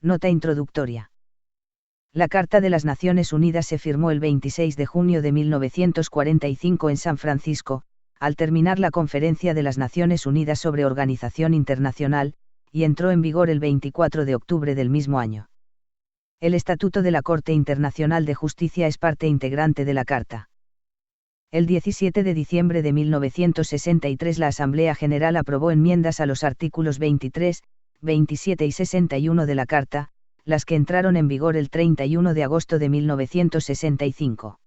Nota introductoria. La Carta de las Naciones Unidas se firmó el 26 de junio de 1945 en San Francisco, al terminar la Conferencia de las Naciones Unidas sobre Organización Internacional, y entró en vigor el 24 de octubre del mismo año. El Estatuto de la Corte Internacional de Justicia es parte integrante de la Carta. El 17 de diciembre de 1963 la Asamblea General aprobó enmiendas a los artículos 23, 27 y 61 de la Carta, las que entraron en vigor el 31 de agosto de 1965.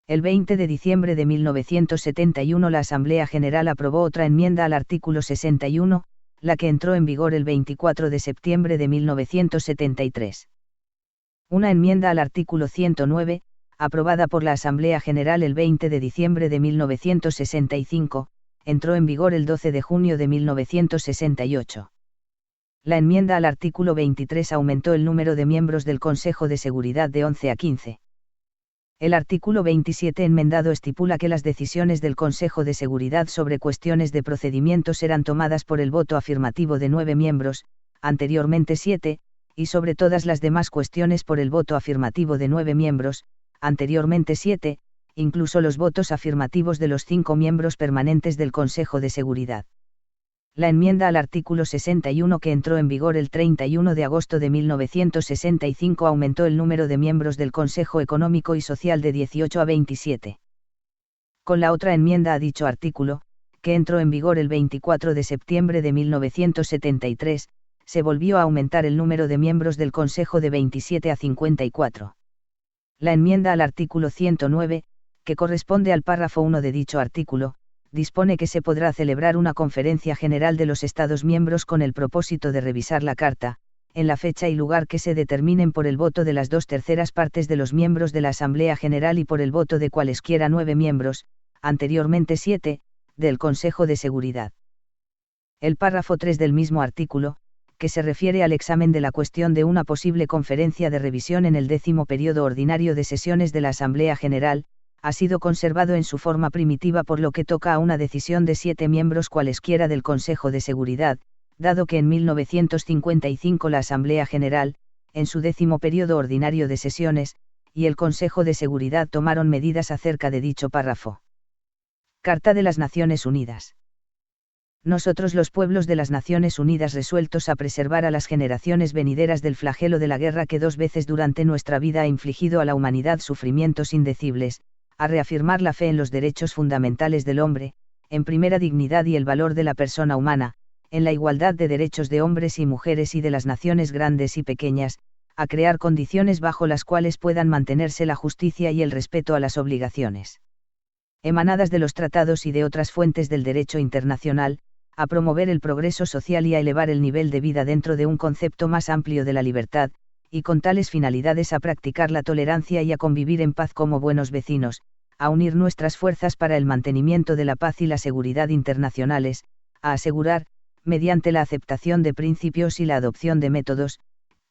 El 20 de diciembre de 1971 la Asamblea General aprobó otra enmienda al artículo 61, la que entró en vigor el 24 de septiembre de 1973. Una enmienda al artículo 109, aprobada por la Asamblea General el 20 de diciembre de 1965, entró en vigor el 12 de junio de 1968. La enmienda al artículo 23 aumentó el número de miembros del Consejo de Seguridad de 11 a 15. El artículo 27 enmendado estipula que las decisiones del Consejo de Seguridad sobre cuestiones de procedimiento serán tomadas por el voto afirmativo de 9 miembros, anteriormente 7, y sobre todas las demás cuestiones por el voto afirmativo de 9 miembros, anteriormente 7, incluso los votos afirmativos de los 5 miembros permanentes del Consejo de Seguridad. La enmienda al artículo 61 que entró en vigor el 31 de agosto de 1965 aumentó el número de miembros del Consejo Económico y Social de 18 a 27. Con la otra enmienda a dicho artículo, que entró en vigor el 24 de septiembre de 1973, se volvió a aumentar el número de miembros del Consejo de 27 a 54. La enmienda al artículo 109, que corresponde al párrafo 1 de dicho artículo, dispone que se podrá celebrar una conferencia general de los Estados miembros con el propósito de revisar la Carta, en la fecha y lugar que se determinen por el voto de las 2/3 partes de los miembros de la Asamblea General y por el voto de cualesquiera 9 miembros, anteriormente 7, del Consejo de Seguridad. El párrafo 3 del mismo artículo, que se refiere al examen de la cuestión de una posible conferencia de revisión en el 10º periodo ordinario de sesiones de la Asamblea General, ha sido conservado en su forma primitiva por lo que toca a una decisión de 7 miembros cualesquiera del Consejo de Seguridad, dado que en 1955 la Asamblea General, en su 10º periodo ordinario de sesiones, y el Consejo de Seguridad tomaron medidas acerca de dicho párrafo. Carta de las Naciones Unidas. Nosotros los pueblos de las Naciones Unidas resueltos a preservar a las generaciones venideras del flagelo de la guerra que 2 veces durante nuestra vida ha infligido a la humanidad sufrimientos indecibles, a reafirmar la fe en los derechos fundamentales del hombre, en primera dignidad y el valor de la persona humana, en la igualdad de derechos de hombres y mujeres y de las naciones grandes y pequeñas, a crear condiciones bajo las cuales puedan mantenerse la justicia y el respeto a las obligaciones emanadas de los tratados y de otras fuentes del derecho internacional, a promover el progreso social y a elevar el nivel de vida dentro de un concepto más amplio de la libertad, y con tales finalidades a practicar la tolerancia y a convivir en paz como buenos vecinos, a unir nuestras fuerzas para el mantenimiento de la paz y la seguridad internacionales, a asegurar, mediante la aceptación de principios y la adopción de métodos,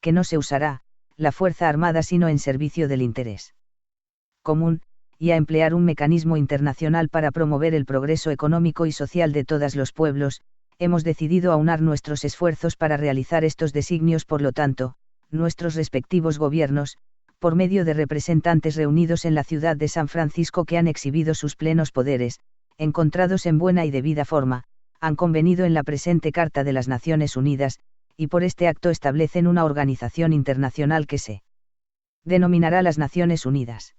que no se usará, la fuerza armada sino en servicio del interés común, y a emplear un mecanismo internacional para promover el progreso económico y social de todos los pueblos, hemos decidido aunar nuestros esfuerzos para realizar estos designios. Por lo tanto, nuestros respectivos gobiernos, por medio de representantes reunidos en la ciudad de San Francisco que han exhibido sus plenos poderes, encontrados en buena y debida forma, han convenido en la presente Carta de las Naciones Unidas, y por este acto establecen una organización internacional que se denominará las Naciones Unidas.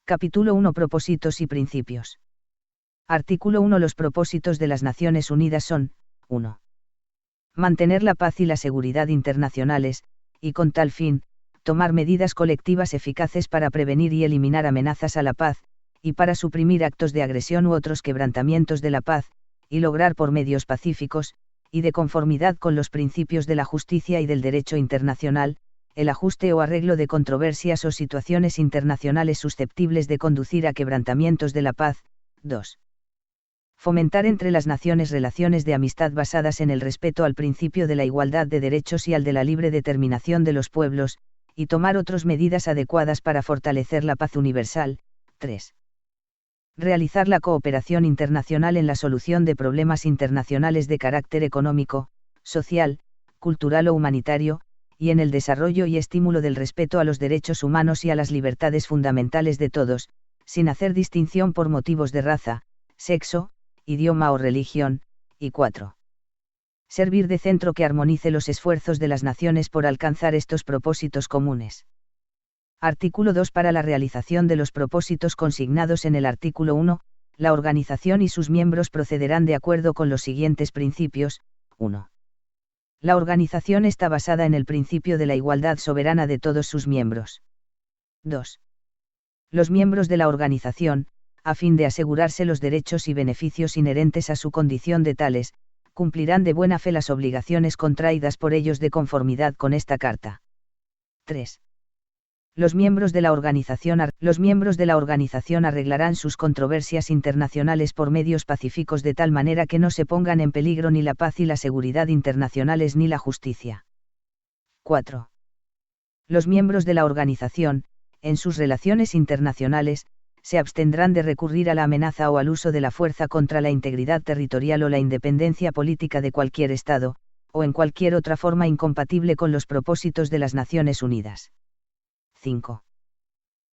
Capítulo 1. Propósitos y principios. Artículo 1. Los propósitos de las Naciones Unidas son: 1. Mantener la paz y la seguridad internacionales, y con tal fin, tomar medidas colectivas eficaces para prevenir y eliminar amenazas a la paz, y para suprimir actos de agresión u otros quebrantamientos de la paz, y lograr por medios pacíficos, y de conformidad con los principios de la justicia y del derecho internacional, el ajuste o arreglo de controversias o situaciones internacionales susceptibles de conducir a quebrantamientos de la paz. 2. Fomentar entre las naciones relaciones de amistad basadas en el respeto al principio de la igualdad de derechos y al de la libre determinación de los pueblos, y tomar otras medidas adecuadas para fortalecer la paz universal. 3. Realizar la cooperación internacional en la solución de problemas internacionales de carácter económico, social, cultural o humanitario, y en el desarrollo y estímulo del respeto a los derechos humanos y a las libertades fundamentales de todos, sin hacer distinción por motivos de raza, sexo, idioma o religión, y 4. Servir de centro que armonice los esfuerzos de las naciones por alcanzar estos propósitos comunes. Artículo 2. Para la realización de los propósitos consignados en el artículo 1, la organización y sus miembros procederán de acuerdo con los siguientes principios. 1. La organización está basada en el principio de la igualdad soberana de todos sus miembros. 2. Los miembros de la organización, a fin de asegurarse los derechos y beneficios inherentes a su condición de tales, cumplirán de buena fe las obligaciones contraídas por ellos de conformidad con esta Carta. 3. Los miembros de la organización arreglarán sus controversias internacionales por medios pacíficos de tal manera que no se pongan en peligro ni la paz y la seguridad internacionales ni la justicia. 4. Los miembros de la organización, en sus relaciones internacionales, se abstendrán de recurrir a la amenaza o al uso de la fuerza contra la integridad territorial o la independencia política de cualquier Estado, o en cualquier otra forma incompatible con los propósitos de las Naciones Unidas. 5.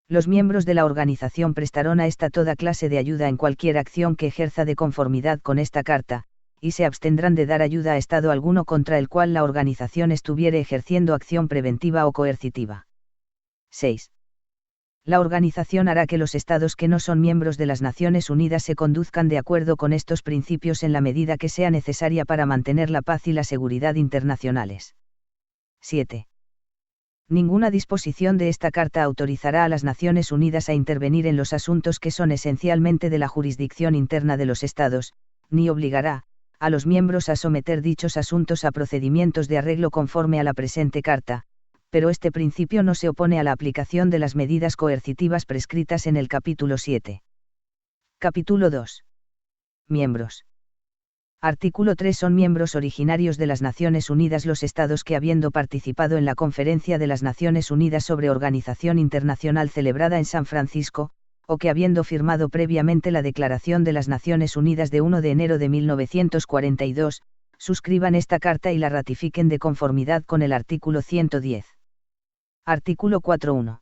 Los miembros de la organización prestarán a esta toda clase de ayuda en cualquier acción que ejerza de conformidad con esta Carta, y se abstendrán de dar ayuda a Estado alguno contra el cual la organización estuviere ejerciendo acción preventiva o coercitiva. 6. La organización hará que los Estados que no son miembros de las Naciones Unidas se conduzcan de acuerdo con estos principios en la medida que sea necesaria para mantener la paz y la seguridad internacionales. 7. Ninguna disposición de esta Carta autorizará a las Naciones Unidas a intervenir en los asuntos que son esencialmente de la jurisdicción interna de los Estados, ni obligará a los miembros a someter dichos asuntos a procedimientos de arreglo conforme a la presente Carta, pero este principio no se opone a la aplicación de las medidas coercitivas prescritas en el capítulo 7. Capítulo 2. Miembros. Artículo 3. Son miembros originarios de las Naciones Unidas los Estados que, habiendo participado en la Conferencia de las Naciones Unidas sobre Organización Internacional celebrada en San Francisco, o que habiendo firmado previamente la Declaración de las Naciones Unidas de 1 de enero de 1942, suscriban esta Carta y la ratifiquen de conformidad con el artículo 110. Artículo 4.1.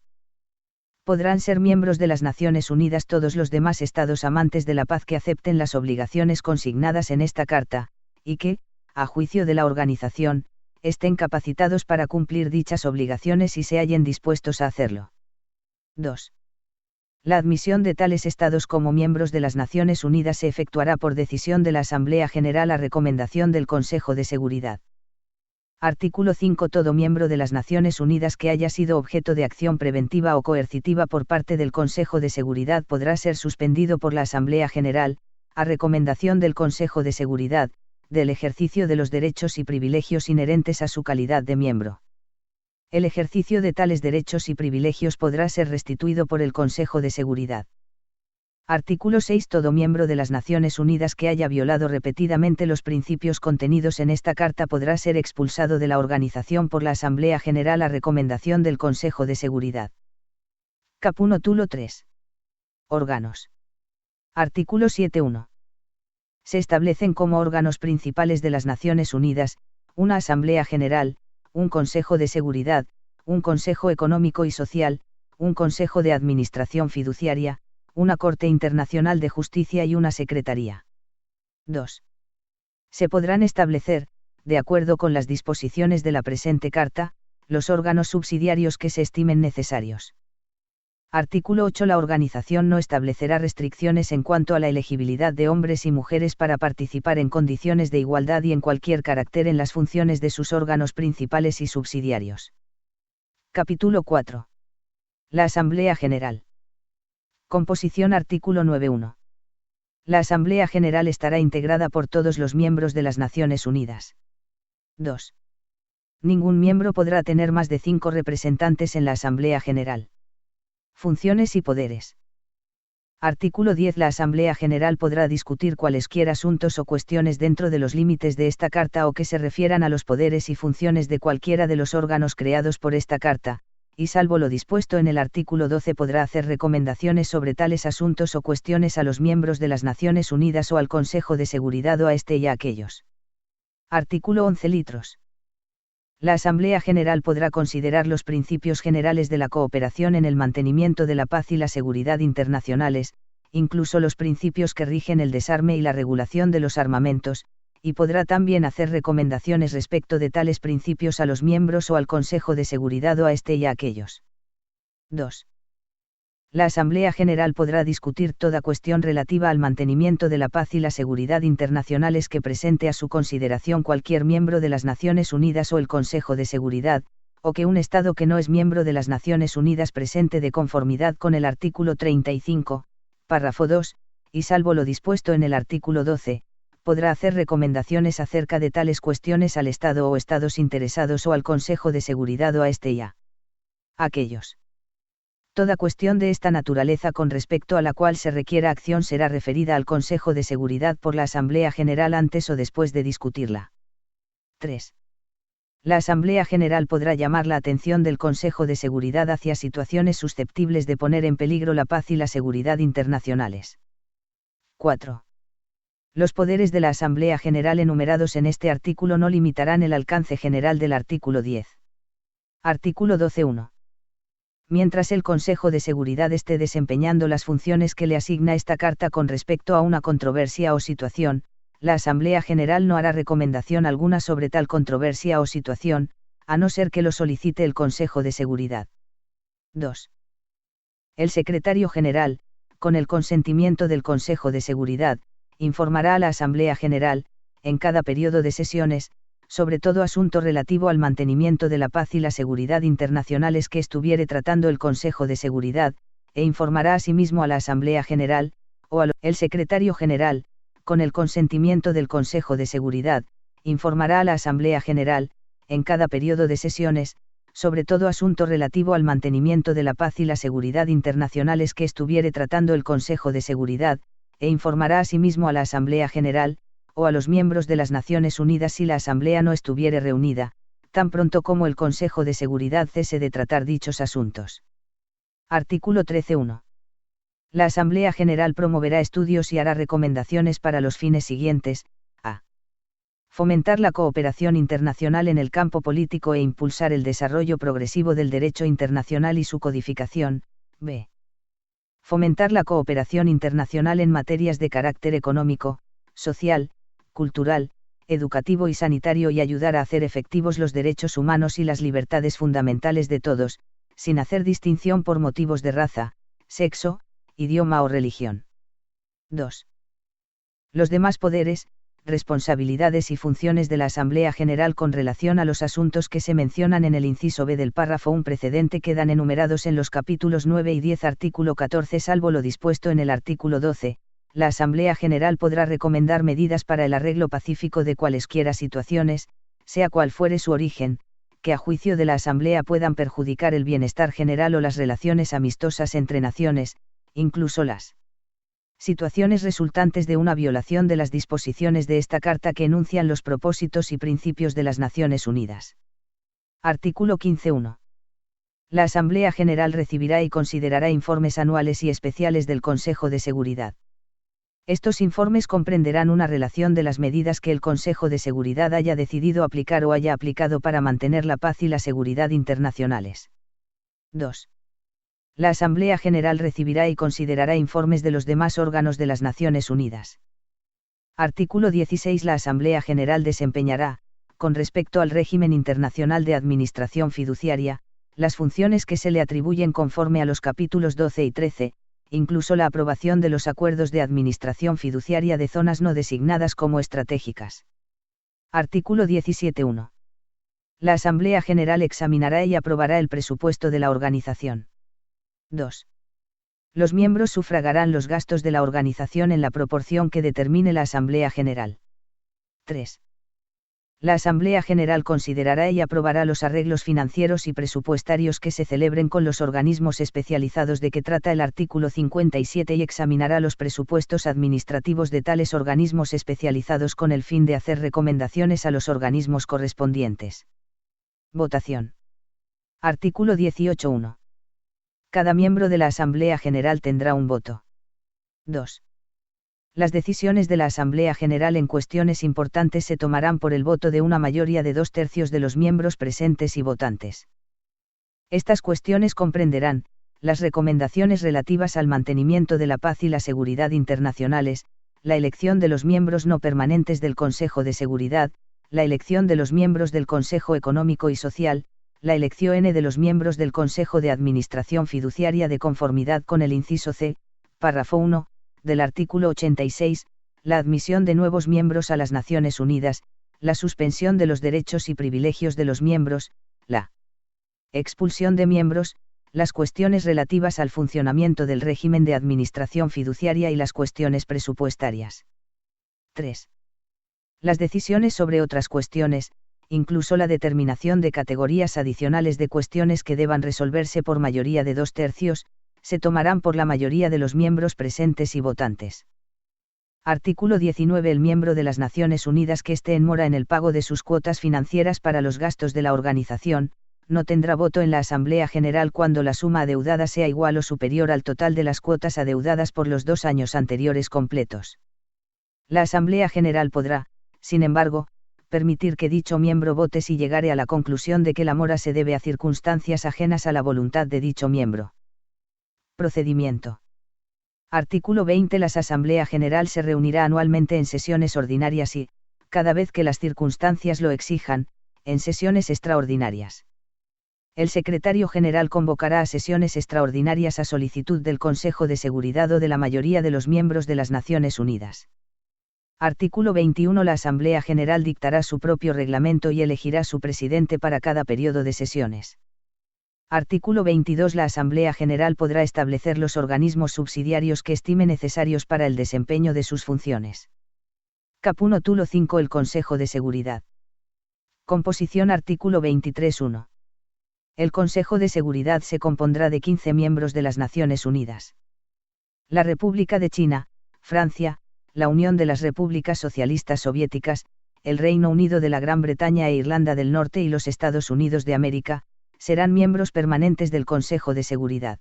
Podrán ser miembros de las Naciones Unidas todos los demás Estados amantes de la paz que acepten las obligaciones consignadas en esta Carta, y que, a juicio de la organización, estén capacitados para cumplir dichas obligaciones y se hallen dispuestos a hacerlo. 2. La admisión de tales Estados como miembros de las Naciones Unidas se efectuará por decisión de la Asamblea General a recomendación del Consejo de Seguridad. Artículo 5. Todo miembro de las Naciones Unidas que haya sido objeto de acción preventiva o coercitiva por parte del Consejo de Seguridad podrá ser suspendido por la Asamblea General, a recomendación del Consejo de Seguridad, del ejercicio de los derechos y privilegios inherentes a su calidad de miembro. El ejercicio de tales derechos y privilegios podrá ser restituido por el Consejo de Seguridad. Artículo 6. Todo miembro de las Naciones Unidas que haya violado repetidamente los principios contenidos en esta Carta podrá ser expulsado de la organización por la Asamblea General a recomendación del Consejo de Seguridad. Capítulo 3. Órganos. Artículo 7.1. Se establecen como órganos principales de las Naciones Unidas, una Asamblea General, un Consejo de Seguridad, un Consejo Económico y Social, un Consejo de Administración Fiduciaria, una Corte Internacional de Justicia y una Secretaría. 2. Se podrán establecer, de acuerdo con las disposiciones de la presente Carta, los órganos subsidiarios que se estimen necesarios. Artículo 8. La organización no establecerá restricciones en cuanto a la elegibilidad de hombres y mujeres para participar en condiciones de igualdad y en cualquier carácter en las funciones de sus órganos principales y subsidiarios. Capítulo 4. La Asamblea General. Composición. Artículo 9.1. La Asamblea General estará integrada por todos los miembros de las Naciones Unidas. 2. Ningún miembro podrá tener más de 5 representantes en la Asamblea General. Funciones y poderes. Artículo 10. La Asamblea General podrá discutir cualesquier asuntos o cuestiones dentro de los límites de esta Carta o que se refieran a los poderes y funciones de cualquiera de los órganos creados por esta Carta, y salvo lo dispuesto en el artículo 12 podrá hacer recomendaciones sobre tales asuntos o cuestiones a los miembros de las Naciones Unidas o al Consejo de Seguridad o a este y a aquellos. Artículo 11. La Asamblea General podrá considerar los principios generales de la cooperación en el mantenimiento de la paz y la seguridad internacionales, incluso los principios que rigen el desarme y la regulación de los armamentos, y podrá también hacer recomendaciones respecto de tales principios a los miembros o al Consejo de Seguridad o a este y a aquellos. 2. La Asamblea General podrá discutir toda cuestión relativa al mantenimiento de la paz y la seguridad internacionales que presente a su consideración cualquier miembro de las Naciones Unidas o el Consejo de Seguridad, o que un Estado que no es miembro de las Naciones Unidas presente de conformidad con el artículo 35, párrafo 2, y salvo lo dispuesto en el artículo 12, podrá hacer recomendaciones acerca de tales cuestiones al Estado o Estados interesados o al Consejo de Seguridad o a este y a aquellos. Toda cuestión de esta naturaleza con respecto a la cual se requiera acción será referida al Consejo de Seguridad por la Asamblea General antes o después de discutirla. 3. La Asamblea General podrá llamar la atención del Consejo de Seguridad hacia situaciones susceptibles de poner en peligro la paz y la seguridad internacionales. 4. Los poderes de la Asamblea General enumerados en este artículo no limitarán el alcance general del artículo 10. Artículo 12.1. Mientras el Consejo de Seguridad esté desempeñando las funciones que le asigna esta Carta con respecto a una controversia o situación, la Asamblea General no hará recomendación alguna sobre tal controversia o situación, a no ser que lo solicite el Consejo de Seguridad. 2. El Secretario General, con el consentimiento del Consejo de Seguridad, informará a la Asamblea General, en cada periodo de sesiones, sobre todo asunto relativo al mantenimiento de la paz y la seguridad internacionales que estuviere tratando el Consejo de Seguridad, e informará asimismo a la Asamblea General, o el Secretario General, con el consentimiento del Consejo de Seguridad, informará a la Asamblea General, en cada periodo de sesiones, sobre todo asunto relativo al mantenimiento de la paz y la seguridad internacionales que estuviere tratando el Consejo de Seguridad, e informará asimismo a la Asamblea General, o a los miembros de las Naciones Unidas si la Asamblea no estuviere reunida, tan pronto como el Consejo de Seguridad cese de tratar dichos asuntos. Artículo 13.1. La Asamblea General promoverá estudios y hará recomendaciones para los fines siguientes: a. Fomentar la cooperación internacional en el campo político e impulsar el desarrollo progresivo del derecho internacional y su codificación; b. Fomentar la cooperación internacional en materias de carácter económico, social, cultural, educativo y sanitario y ayudar a hacer efectivos los derechos humanos y las libertades fundamentales de todos, sin hacer distinción por motivos de raza, sexo, idioma o religión. 2. Los demás poderes, responsabilidades y funciones de la Asamblea General con relación a los asuntos que se mencionan en el inciso B del párrafo 1 precedente quedan enumerados en los capítulos 9 y 10 artículo 14 salvo lo dispuesto en el artículo 12. La Asamblea General podrá recomendar medidas para el arreglo pacífico de cualesquiera situaciones, sea cual fuere su origen, que a juicio de la Asamblea puedan perjudicar el bienestar general o las relaciones amistosas entre naciones, incluso las situaciones resultantes de una violación de las disposiciones de esta Carta que enuncian los propósitos y principios de las Naciones Unidas. Artículo 15.1. La Asamblea General recibirá y considerará informes anuales y especiales del Consejo de Seguridad. Estos informes comprenderán una relación de las medidas que el Consejo de Seguridad haya decidido aplicar o haya aplicado para mantener la paz y la seguridad internacionales. 2. La Asamblea General recibirá y considerará informes de los demás órganos de las Naciones Unidas. Artículo 16. La Asamblea General desempeñará, con respecto al régimen internacional de administración fiduciaria, las funciones que se le atribuyen conforme a los capítulos 12 y 13, incluso la aprobación de los acuerdos de administración fiduciaria de zonas no designadas como estratégicas. Artículo 17.1. La Asamblea General examinará y aprobará el presupuesto de la organización. 2. Los miembros sufragarán los gastos de la organización en la proporción que determine la Asamblea General. 3. La Asamblea General considerará y aprobará los arreglos financieros y presupuestarios que se celebren con los organismos especializados de que trata el artículo 57 y examinará los presupuestos administrativos de tales organismos especializados con el fin de hacer recomendaciones a los organismos correspondientes. Votación. Artículo 18.1. Cada miembro de la Asamblea General tendrá un voto. 2. Las decisiones de la Asamblea General en cuestiones importantes se tomarán por el voto de una mayoría de 2/3 de los miembros presentes y votantes. Estas cuestiones comprenderán las recomendaciones relativas al mantenimiento de la paz y la seguridad internacionales, la elección de los miembros no permanentes del Consejo de Seguridad, la elección de los miembros del Consejo Económico y Social, la elección de los miembros del Consejo de Administración Fiduciaria de conformidad con el inciso C, párrafo 1, del artículo 86, la admisión de nuevos miembros a las Naciones Unidas, la suspensión de los derechos y privilegios de los miembros, la expulsión de miembros, las cuestiones relativas al funcionamiento del régimen de administración fiduciaria y las cuestiones presupuestarias. 3. Las decisiones sobre otras cuestiones, incluso la determinación de categorías adicionales de cuestiones que deban resolverse por mayoría de 2/3, se tomarán por la mayoría de los miembros presentes y votantes. Artículo 19. El miembro de las Naciones Unidas que esté en mora en el pago de sus cuotas financieras para los gastos de la organización, no tendrá voto en la Asamblea General cuando la suma adeudada sea igual o superior al total de las cuotas adeudadas por los 2 años anteriores completos. La Asamblea General podrá, sin embargo, permitir que dicho miembro vote si llegare a la conclusión de que la mora se debe a circunstancias ajenas a la voluntad de dicho miembro. Procedimiento. Artículo 20. La Asamblea General se reunirá anualmente en sesiones ordinarias y, cada vez que las circunstancias lo exijan, en sesiones extraordinarias. El secretario general convocará a sesiones extraordinarias a solicitud del Consejo de Seguridad o de la mayoría de los miembros de las Naciones Unidas. Artículo 21. La Asamblea General dictará su propio reglamento y elegirá su presidente para cada periodo de sesiones. Artículo 22. La Asamblea General podrá establecer los organismos subsidiarios que estime necesarios para el desempeño de sus funciones. Caput 5. El Consejo de Seguridad. Composición. Artículo 23.1. El Consejo de Seguridad se compondrá de 15 miembros de las Naciones Unidas. La República de China, Francia, la Unión de las Repúblicas Socialistas Soviéticas, el Reino Unido de la Gran Bretaña e Irlanda del Norte y los Estados Unidos de América, serán miembros permanentes del Consejo de Seguridad.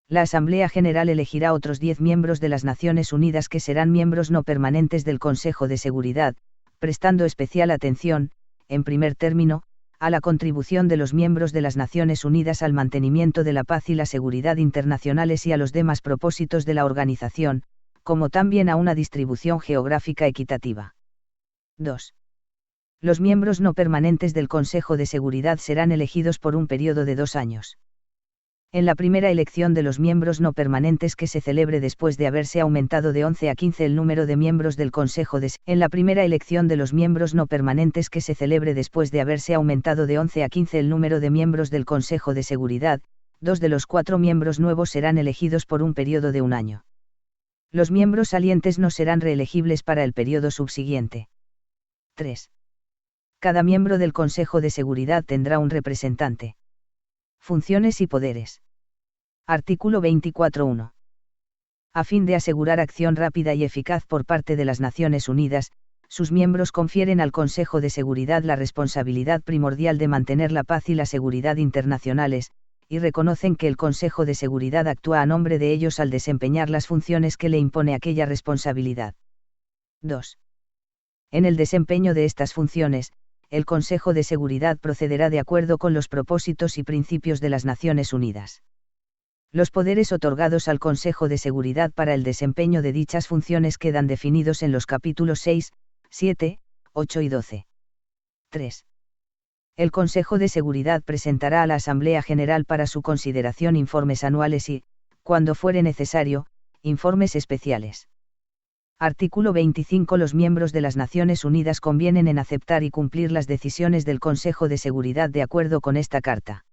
La Asamblea General elegirá otros 10 miembros de las Naciones Unidas que serán miembros no permanentes del Consejo de Seguridad, prestando especial atención, en primer término, a la contribución de los miembros de las Naciones Unidas al mantenimiento de la paz y la seguridad internacionales y a los demás propósitos de la organización, como también a una distribución geográfica equitativa. 2. Los miembros no permanentes del Consejo de Seguridad serán elegidos por un periodo de 2 años. En la primera elección de los miembros no permanentes que se celebre después de haberse aumentado de 11 a 15 el número de miembros del Consejo de En la primera elección de los miembros no permanentes que se celebre después de haberse aumentado de 11 a 15 el número de miembros del Consejo de Seguridad, 2 de los 4 miembros nuevos serán elegidos por un periodo de 1 año. Los miembros salientes no serán reelegibles para el periodo subsiguiente. 3. Cada miembro del Consejo de Seguridad tendrá un representante. Funciones y poderes. Artículo 24.1. A fin de asegurar acción rápida y eficaz por parte de las Naciones Unidas, sus miembros confieren al Consejo de Seguridad la responsabilidad primordial de mantener la paz y la seguridad internacionales, y reconocen que el Consejo de Seguridad actúa a nombre de ellos al desempeñar las funciones que le impone aquella responsabilidad. 2. En el desempeño de estas funciones, el Consejo de Seguridad procederá de acuerdo con los propósitos y principios de las Naciones Unidas. Los poderes otorgados al Consejo de Seguridad para el desempeño de dichas funciones quedan definidos en los capítulos 6, 7, 8 y 12. 3. El Consejo de Seguridad presentará a la Asamblea General para su consideración informes anuales y, cuando fuere necesario, informes especiales. Artículo 25. Los miembros de las Naciones Unidas convienen en aceptar y cumplir las decisiones del Consejo de Seguridad de acuerdo con esta Carta.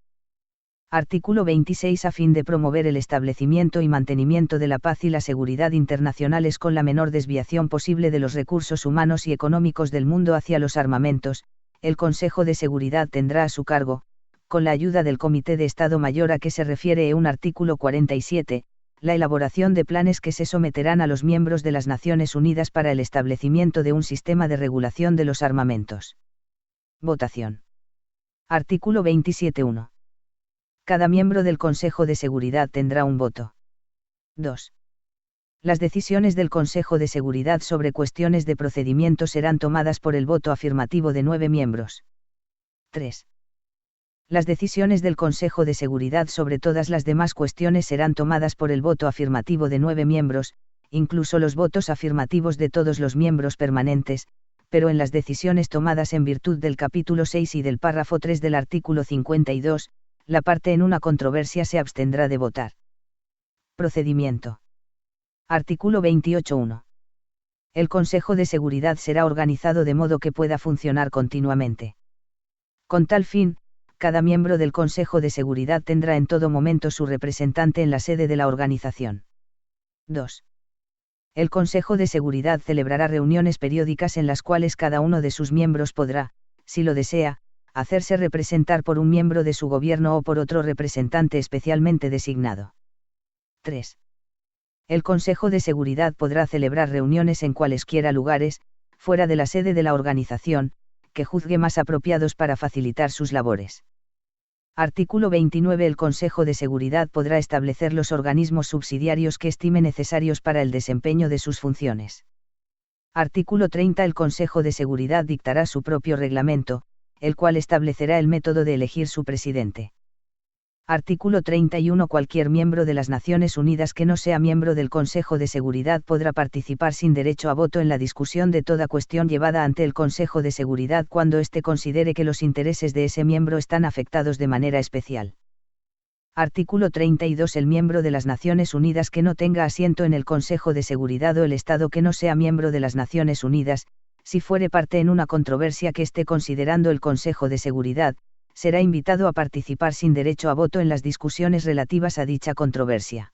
Artículo 26. A fin de promover el establecimiento y mantenimiento de la paz y la seguridad internacionales con la menor desviación posible de los recursos humanos y económicos del mundo hacia los armamentos, el Consejo de Seguridad tendrá a su cargo, con la ayuda del Comité de Estado Mayor a que se refiere un artículo 47, la elaboración de planes que se someterán a los miembros de las Naciones Unidas para el establecimiento de un sistema de regulación de los armamentos. Votación. Artículo 27.1. Cada miembro del Consejo de Seguridad tendrá un voto. 2. Las decisiones del Consejo de Seguridad sobre cuestiones de procedimiento serán tomadas por el voto afirmativo de 9 miembros. 3. Las decisiones del Consejo de Seguridad sobre todas las demás cuestiones serán tomadas por el voto afirmativo de 9 miembros, incluso los votos afirmativos de todos los miembros permanentes, pero en las decisiones tomadas en virtud del capítulo 6 y del párrafo 3 del artículo 52, la parte en una controversia se abstendrá de votar. Procedimiento. Artículo 28.1. El Consejo de Seguridad será organizado de modo que pueda funcionar continuamente. Con tal fin, cada miembro del Consejo de Seguridad tendrá en todo momento su representante en la sede de la organización. 2. El Consejo de Seguridad celebrará reuniones periódicas en las cuales cada uno de sus miembros podrá, si lo desea, hacerse representar por un miembro de su gobierno o por otro representante especialmente designado. 3. El Consejo de Seguridad podrá celebrar reuniones en cualesquiera lugares, fuera de la sede de la organización, que juzgue más apropiados para facilitar sus labores. Artículo 29. El Consejo de Seguridad podrá establecer los organismos subsidiarios que estime necesarios para el desempeño de sus funciones. Artículo 30. El Consejo de Seguridad dictará su propio reglamento, el cual establecerá el método de elegir su presidente. Artículo 31. Cualquier miembro de las Naciones Unidas que no sea miembro del Consejo de Seguridad podrá participar sin derecho a voto en la discusión de toda cuestión llevada ante el Consejo de Seguridad cuando éste considere que los intereses de ese miembro están afectados de manera especial. Artículo 32. El miembro de las Naciones Unidas que no tenga asiento en el Consejo de Seguridad o el Estado que no sea miembro de las Naciones Unidas, si fuere parte en una controversia que esté considerando el Consejo de Seguridad, será invitado a participar sin derecho a voto en las discusiones relativas a dicha controversia.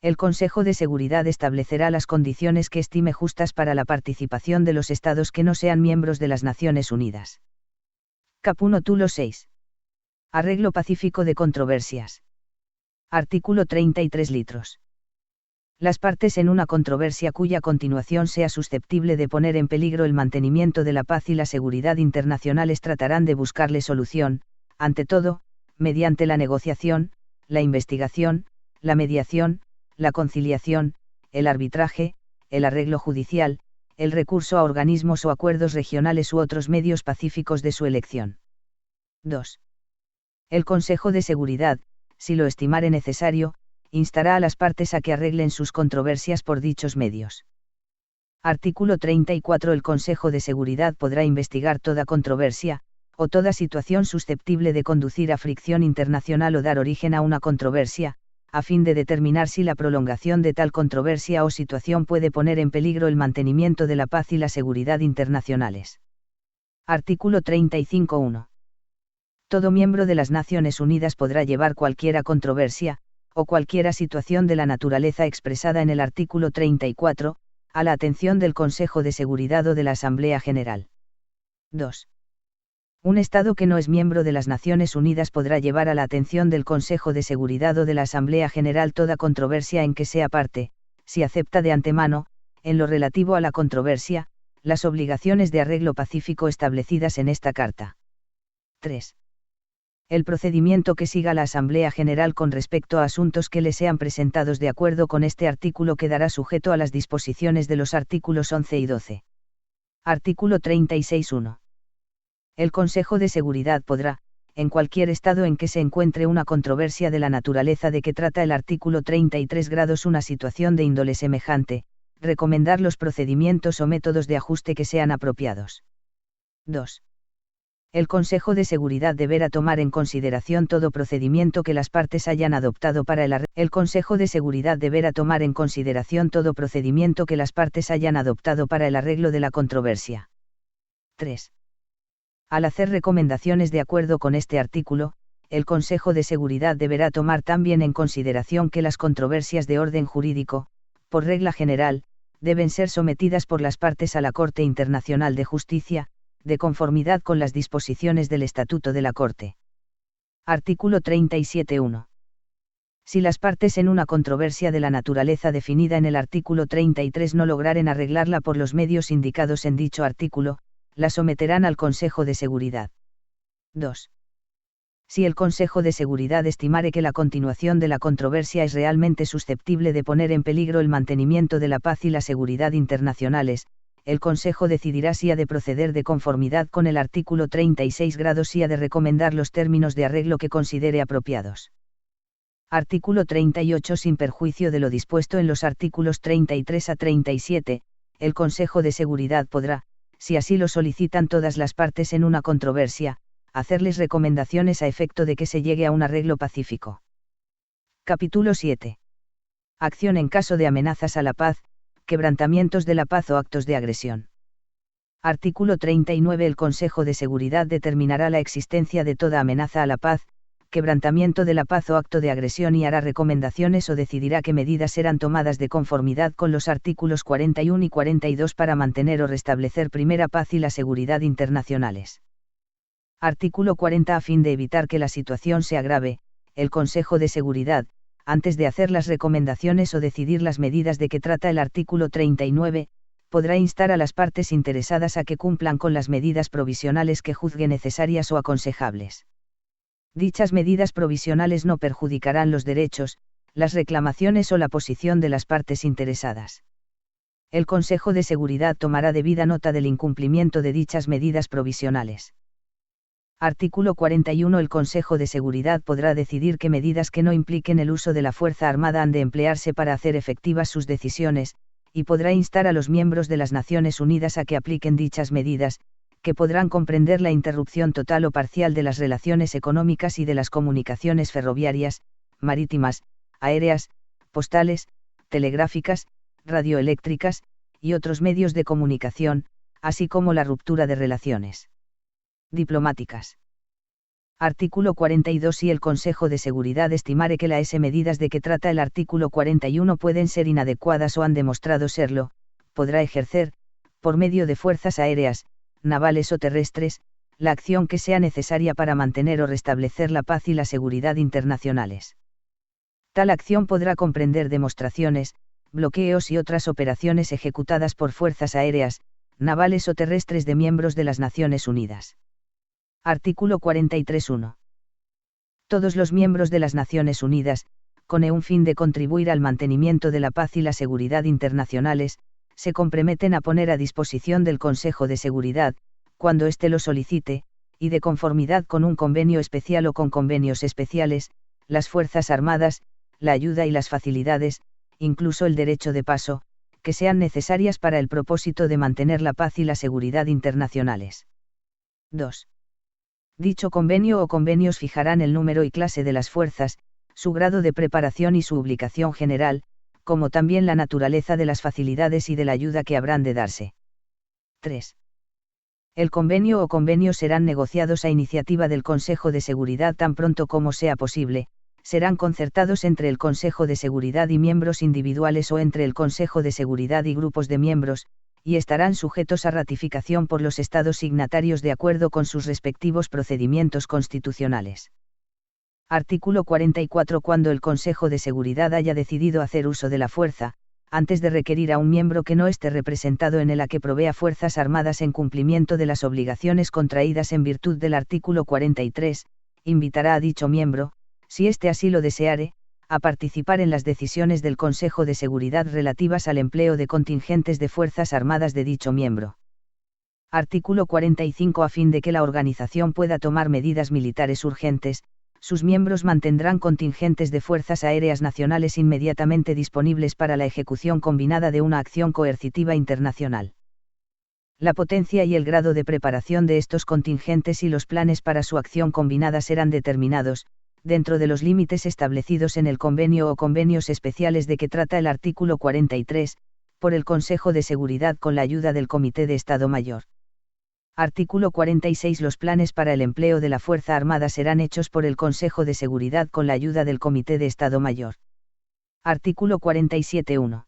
El Consejo de Seguridad establecerá las condiciones que estime justas para la participación de los Estados que no sean miembros de las Naciones Unidas. Capítulo 1. 6. Arreglo pacífico de controversias. Artículo 33 litros. Las partes en una controversia cuya continuación sea susceptible de poner en peligro el mantenimiento de la paz y la seguridad internacionales tratarán de buscarle solución, ante todo, mediante la negociación, la investigación, la mediación, la conciliación, el arbitraje, el arreglo judicial, el recurso a organismos o acuerdos regionales u otros medios pacíficos de su elección. 2. El Consejo de Seguridad, si lo estimare necesario, instará a las partes a que arreglen sus controversias por dichos medios. Artículo 34. El Consejo de Seguridad podrá investigar toda controversia, o toda situación susceptible de conducir a fricción internacional o dar origen a una controversia, a fin de determinar si la prolongación de tal controversia o situación puede poner en peligro el mantenimiento de la paz y la seguridad internacionales. Artículo 35.1. Todo miembro de las Naciones Unidas podrá llevar cualquiera controversia, o cualquiera situación de la naturaleza expresada en el artículo 34, a la atención del Consejo de Seguridad o de la Asamblea General. 2. Un Estado que no es miembro de las Naciones Unidas podrá llevar a la atención del Consejo de Seguridad o de la Asamblea General toda controversia en que sea parte, si acepta de antemano, en lo relativo a la controversia, las obligaciones de arreglo pacífico establecidas en esta Carta. 3. El procedimiento que siga la Asamblea General con respecto a asuntos que le sean presentados de acuerdo con este artículo quedará sujeto a las disposiciones de los artículos 11 y 12. Artículo 36.1. El Consejo de Seguridad podrá, en cualquier estado en que se encuentre una controversia de la naturaleza de que trata el artículo 33 grados una situación de índole semejante, recomendar los procedimientos o métodos de ajuste que sean apropiados. 2. El Consejo de Seguridad deberá tomar en consideración todo procedimiento que las partes hayan adoptado para el arreglo. El Consejo de Seguridad deberá tomar en consideración todo procedimiento que las partes hayan adoptado para el arreglo de la controversia. 3. Al hacer recomendaciones de acuerdo con este artículo, el Consejo de Seguridad deberá tomar también en consideración que las controversias de orden jurídico, por regla general, deben ser sometidas por las partes a la Corte Internacional de Justicia, de conformidad con las disposiciones del Estatuto de la Corte. Artículo 37.1. Si las partes en una controversia de la naturaleza definida en el artículo 33 no lograren arreglarla por los medios indicados en dicho artículo, la someterán al Consejo de Seguridad. 2. Si el Consejo de Seguridad estimare que la continuación de la controversia es realmente susceptible de poner en peligro el mantenimiento de la paz y la seguridad internacionales, el Consejo decidirá si ha de proceder de conformidad con el artículo 36 grados si ha de recomendar los términos de arreglo que considere apropiados. Artículo 38. Sin perjuicio de lo dispuesto en los artículos 33 a 37, el Consejo de Seguridad podrá, si así lo solicitan todas las partes en una controversia, hacerles recomendaciones a efecto de que se llegue a un arreglo pacífico. Capítulo 7. Acción en caso de amenazas a la paz, quebrantamientos de la paz o actos de agresión. Artículo 39. El Consejo de Seguridad determinará la existencia de toda amenaza a la paz, quebrantamiento de la paz o acto de agresión y hará recomendaciones o decidirá qué medidas serán tomadas de conformidad con los artículos 41 y 42 para mantener o restablecer primera paz y la seguridad internacionales. Artículo 40. A fin de evitar que la situación se agrave, el Consejo de Seguridad, antes de hacer las recomendaciones o decidir las medidas de que trata el artículo 39, podrá instar a las partes interesadas a que cumplan con las medidas provisionales que juzgue necesarias o aconsejables. Dichas medidas provisionales no perjudicarán los derechos, las reclamaciones o la posición de las partes interesadas. El Consejo de Seguridad tomará debida nota del incumplimiento de dichas medidas provisionales. Artículo 41. El Consejo de Seguridad podrá decidir que medidas que no impliquen el uso de la fuerza armada han de emplearse para hacer efectivas sus decisiones, y podrá instar a los miembros de las Naciones Unidas a que apliquen dichas medidas, que podrán comprender la interrupción total o parcial de las relaciones económicas y de las comunicaciones ferroviarias, marítimas, aéreas, postales, telegráficas, radioeléctricas, y otros medios de comunicación, así como la ruptura de relaciones diplomáticas. Artículo 42. Si el Consejo de Seguridad estimare que las medidas de que trata el artículo 41 pueden ser inadecuadas o han demostrado serlo, podrá ejercer, por medio de fuerzas aéreas, navales o terrestres, la acción que sea necesaria para mantener o restablecer la paz y la seguridad internacionales. Tal acción podrá comprender demostraciones, bloqueos y otras operaciones ejecutadas por fuerzas aéreas, navales o terrestres de miembros de las Naciones Unidas. Artículo 43.1. Todos los miembros de las Naciones Unidas, con un fin de contribuir al mantenimiento de la paz y la seguridad internacionales, se comprometen a poner a disposición del Consejo de Seguridad, cuando éste lo solicite, y de conformidad con un convenio especial o con convenios especiales, las Fuerzas Armadas, la ayuda y las facilidades, incluso el derecho de paso, que sean necesarias para el propósito de mantener la paz y la seguridad internacionales. 2. Dicho convenio o convenios fijarán el número y clase de las fuerzas, su grado de preparación y su ubicación general, como también la naturaleza de las facilidades y de la ayuda que habrán de darse. 3. El convenio o convenios serán negociados a iniciativa del Consejo de Seguridad tan pronto como sea posible, serán concertados entre el Consejo de Seguridad y miembros individuales o entre el Consejo de Seguridad y grupos de miembros, y estarán sujetos a ratificación por los Estados signatarios de acuerdo con sus respectivos procedimientos constitucionales. Artículo 44. Cuando el Consejo de Seguridad haya decidido hacer uso de la fuerza, antes de requerir a un miembro que no esté representado en el a que provea fuerzas armadas en cumplimiento de las obligaciones contraídas en virtud del artículo 43, invitará a dicho miembro, si éste así lo deseare, a participar en las decisiones del Consejo de Seguridad relativas al empleo de contingentes de fuerzas armadas de dicho miembro. Artículo 45. A fin de que la organización pueda tomar medidas militares urgentes, sus miembros mantendrán contingentes de fuerzas aéreas nacionales inmediatamente disponibles para la ejecución combinada de una acción coercitiva internacional. La potencia y el grado de preparación de estos contingentes y los planes para su acción combinada serán determinados, dentro de los límites establecidos en el convenio o convenios especiales de que trata el artículo 43, por el Consejo de Seguridad con la ayuda del Comité de Estado Mayor. Artículo 46. Los planes para el empleo de la Fuerza Armada serán hechos por el Consejo de Seguridad con la ayuda del Comité de Estado Mayor. Artículo 47.1.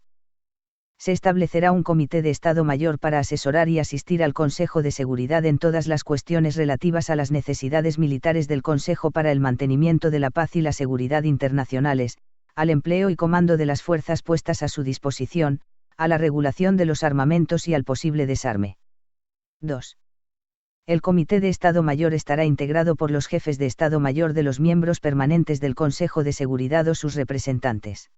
Se establecerá un Comité de Estado Mayor para asesorar y asistir al Consejo de Seguridad en todas las cuestiones relativas a las necesidades militares del Consejo para el mantenimiento de la paz y la seguridad internacionales, al empleo y comando de las fuerzas puestas a su disposición, a la regulación de los armamentos y al posible desarme. 2. El Comité de Estado Mayor estará integrado por los jefes de Estado Mayor de los miembros permanentes del Consejo de Seguridad o sus representantes.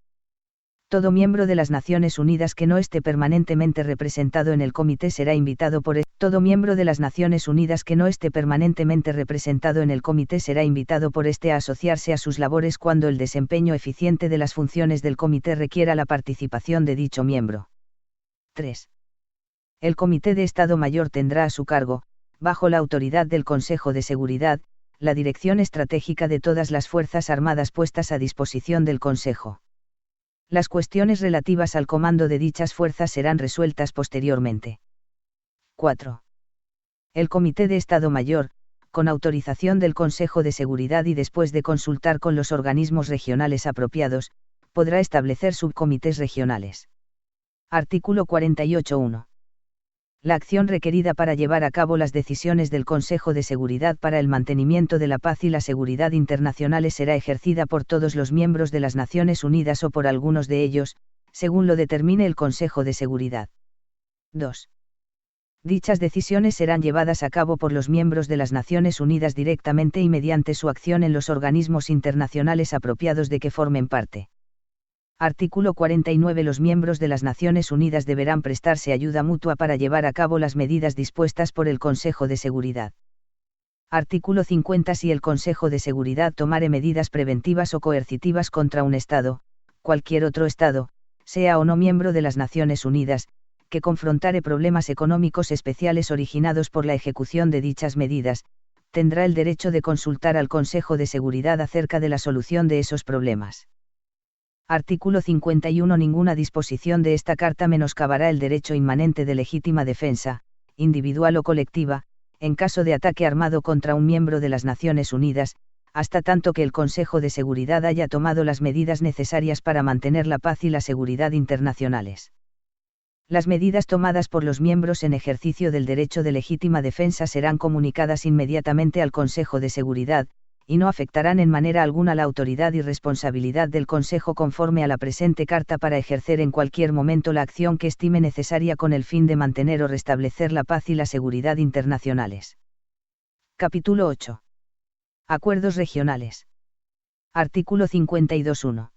Todo miembro de las Naciones Unidas que no esté permanentemente representado en el comité será invitado por todo miembro de las Naciones Unidas que no esté permanentemente representado en el comité será invitado por este a asociarse a sus labores cuando el desempeño eficiente de las funciones del comité requiera la participación de dicho miembro. 3. El Comité de Estado Mayor tendrá a su cargo, bajo la autoridad del Consejo de Seguridad, la dirección estratégica de todas las Fuerzas Armadas puestas a disposición del Consejo. Las cuestiones relativas al comando de dichas fuerzas serán resueltas posteriormente. 4. El Comité de Estado Mayor, con autorización del Consejo de Seguridad y después de consultar con los organismos regionales apropiados, podrá establecer subcomités regionales. Artículo 48.1. La acción requerida para llevar a cabo las decisiones del Consejo de Seguridad para el mantenimiento de la paz y la seguridad internacionales será ejercida por todos los miembros de las Naciones Unidas o por algunos de ellos, según lo determine el Consejo de Seguridad. 2. Dichas decisiones serán llevadas a cabo por los miembros de las Naciones Unidas directamente y mediante su acción en los organismos internacionales apropiados de que formen parte. Artículo 49. Los miembros de las Naciones Unidas deberán prestarse ayuda mutua para llevar a cabo las medidas dispuestas por el Consejo de Seguridad. Artículo 50. Si el Consejo de Seguridad tomare medidas preventivas o coercitivas contra un Estado, cualquier otro Estado, sea o no miembro de las Naciones Unidas, que confrontare problemas económicos especiales originados por la ejecución de dichas medidas, tendrá el derecho de consultar al Consejo de Seguridad acerca de la solución de esos problemas. Artículo 51. Ninguna disposición de esta Carta menoscabará el derecho inmanente de legítima defensa, individual o colectiva, en caso de ataque armado contra un miembro de las Naciones Unidas, hasta tanto que el Consejo de Seguridad haya tomado las medidas necesarias para mantener la paz y la seguridad internacionales. Las medidas tomadas por los miembros en ejercicio del derecho de legítima defensa serán comunicadas inmediatamente al Consejo de Seguridad, y no afectarán en manera alguna la autoridad y responsabilidad del Consejo conforme a la presente Carta para ejercer en cualquier momento la acción que estime necesaria con el fin de mantener o restablecer la paz y la seguridad internacionales. Capítulo 8. Acuerdos regionales. Artículo 52.1.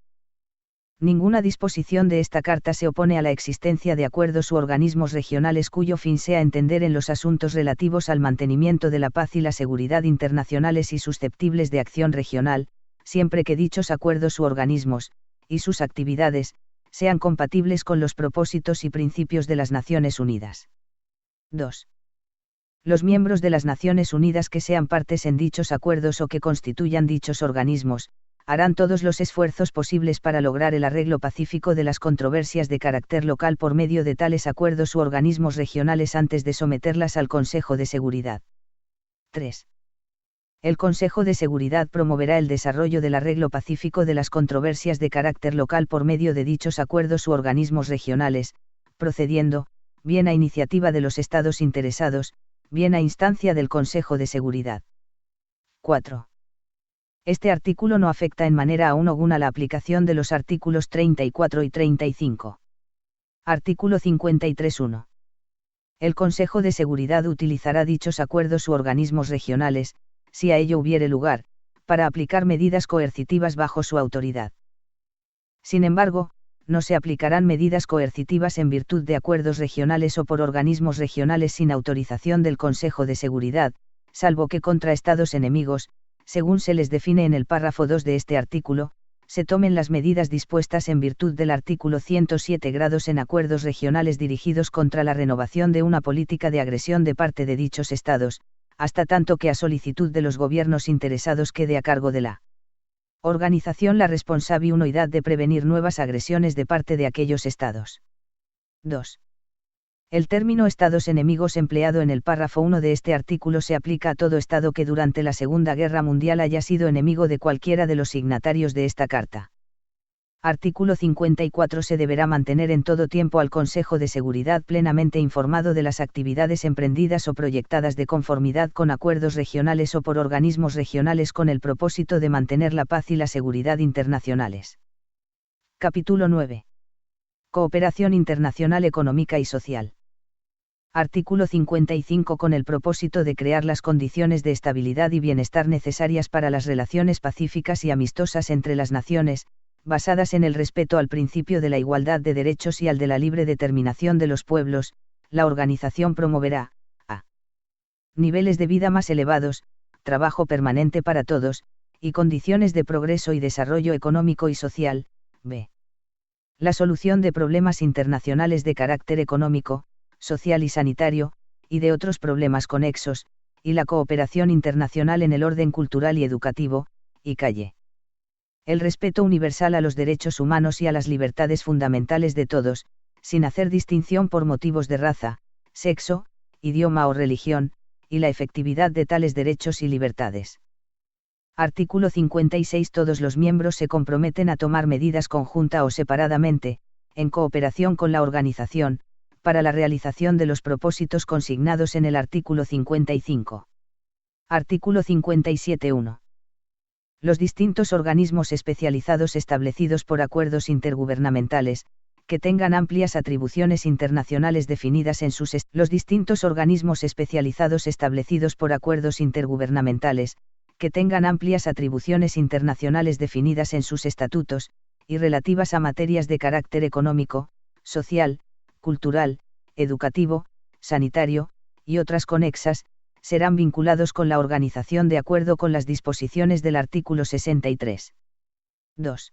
Ninguna disposición de esta Carta se opone a la existencia de acuerdos u organismos regionales cuyo fin sea entender en los asuntos relativos al mantenimiento de la paz y la seguridad internacionales y susceptibles de acción regional, siempre que dichos acuerdos u organismos, y sus actividades, sean compatibles con los propósitos y principios de las Naciones Unidas. 2. Los miembros de las Naciones Unidas que sean partes en dichos acuerdos o que constituyan dichos organismos, harán todos los esfuerzos posibles para lograr el arreglo pacífico de las controversias de carácter local por medio de tales acuerdos u organismos regionales antes de someterlas al Consejo de Seguridad. 3. El Consejo de Seguridad promoverá el desarrollo del arreglo pacífico de las controversias de carácter local por medio de dichos acuerdos u organismos regionales, procediendo, bien a iniciativa de los Estados interesados, bien a instancia del Consejo de Seguridad. 4. Este artículo no afecta en manera alguna la aplicación de los artículos 34 y 35. Artículo 53.1. El Consejo de Seguridad utilizará dichos acuerdos u organismos regionales, si a ello hubiere lugar, para aplicar medidas coercitivas bajo su autoridad. Sin embargo, no se aplicarán medidas coercitivas en virtud de acuerdos regionales o por organismos regionales sin autorización del Consejo de Seguridad, salvo que contra Estados enemigos, según se les define en el párrafo 2 de este artículo, se tomen las medidas dispuestas en virtud del artículo 107 grados en acuerdos regionales dirigidos contra la renovación de una política de agresión de parte de dichos estados, hasta tanto que a solicitud de los gobiernos interesados quede a cargo de la organización la responsabilidad de prevenir nuevas agresiones de parte de aquellos estados. 2. El término Estados enemigos empleado en el párrafo 1 de este artículo se aplica a todo Estado que durante la Segunda Guerra Mundial haya sido enemigo de cualquiera de los signatarios de esta Carta. Artículo 54. Se deberá mantener en todo tiempo al Consejo de Seguridad plenamente informado de las actividades emprendidas o proyectadas de conformidad con acuerdos regionales o por organismos regionales con el propósito de mantener la paz y la seguridad internacionales. Capítulo 9. Cooperación internacional económica y social. Artículo 55. Con el propósito de crear las condiciones de estabilidad y bienestar necesarias para las relaciones pacíficas y amistosas entre las naciones, basadas en el respeto al principio de la igualdad de derechos y al de la libre determinación de los pueblos, la organización promoverá, a. niveles de vida más elevados, trabajo permanente para todos, y condiciones de progreso y desarrollo económico y social, b. la solución de problemas internacionales de carácter económico, social y sanitario, y de otros problemas conexos, y la cooperación internacional en el orden cultural y educativo, y calle. El respeto universal a los derechos humanos y a las libertades fundamentales de todos, sin hacer distinción por motivos de raza, sexo, idioma o religión, y la efectividad de tales derechos y libertades. Artículo 56. Todos los miembros se comprometen a tomar medidas conjunta o separadamente, en cooperación con la organización, para la realización de los propósitos consignados en el artículo 55. Artículo 57.1. Los distintos organismos especializados establecidos por acuerdos intergubernamentales, que tengan amplias atribuciones internacionales definidas en sus los distintos organismos especializados establecidos por acuerdos intergubernamentales, que tengan amplias atribuciones internacionales definidas en sus estatutos, y relativas a materias de carácter económico, social, cultural, educativo, sanitario, y otras conexas, serán vinculados con la organización de acuerdo con las disposiciones del artículo 63. 2.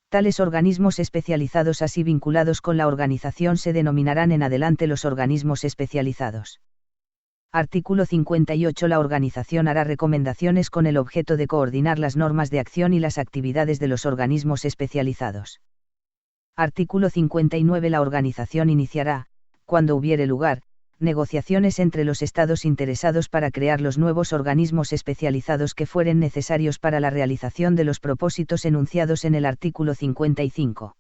Tales organismos especializados así vinculados con la organización se denominarán en adelante los organismos especializados. Artículo 58. La organización hará recomendaciones con el objeto de coordinar las normas de acción y las actividades de los organismos especializados. Artículo 59. La organización iniciará, cuando hubiere lugar, negociaciones entre los Estados interesados para crear los nuevos organismos especializados que fueren necesarios para la realización de los propósitos enunciados en el artículo 55.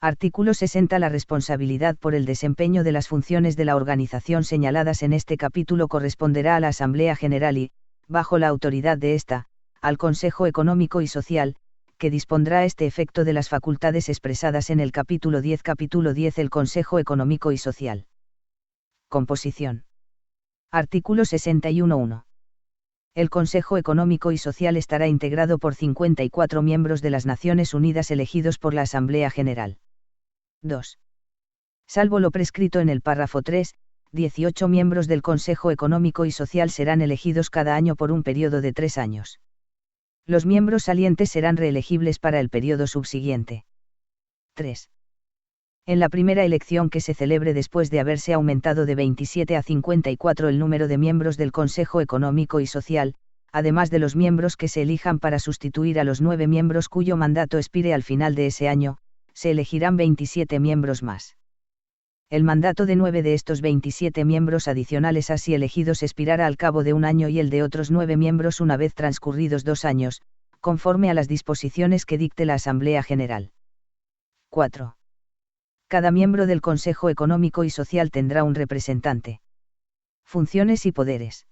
Artículo 60. La responsabilidad por el desempeño de las funciones de la organización señaladas en este capítulo corresponderá a la Asamblea General y, bajo la autoridad de ésta, al Consejo Económico y Social, que dispondrá a este efecto de las facultades expresadas en el capítulo 10. Capítulo 10. El Consejo Económico y Social. Composición. Artículo 61.1. El Consejo Económico y Social estará integrado por 54 miembros de las Naciones Unidas elegidos por la Asamblea General. 2. Salvo lo prescrito en el párrafo 3, 18 miembros del Consejo Económico y Social serán elegidos cada año por un periodo de 3 años. Los miembros salientes serán reelegibles para el periodo subsiguiente. 3. En la primera elección que se celebre después de haberse aumentado de 27 a 54 el número de miembros del Consejo Económico y Social, además de los miembros que se elijan para sustituir a los 9 miembros cuyo mandato expire al final de ese año, se elegirán 27 miembros más. El mandato de 9 de estos 27 miembros adicionales así elegidos expirará al cabo de un año y el de otros 9 miembros una vez transcurridos 2 años, conforme a las disposiciones que dicte la Asamblea General. 4. Cada miembro del Consejo Económico y Social tendrá un representante. Funciones y poderes.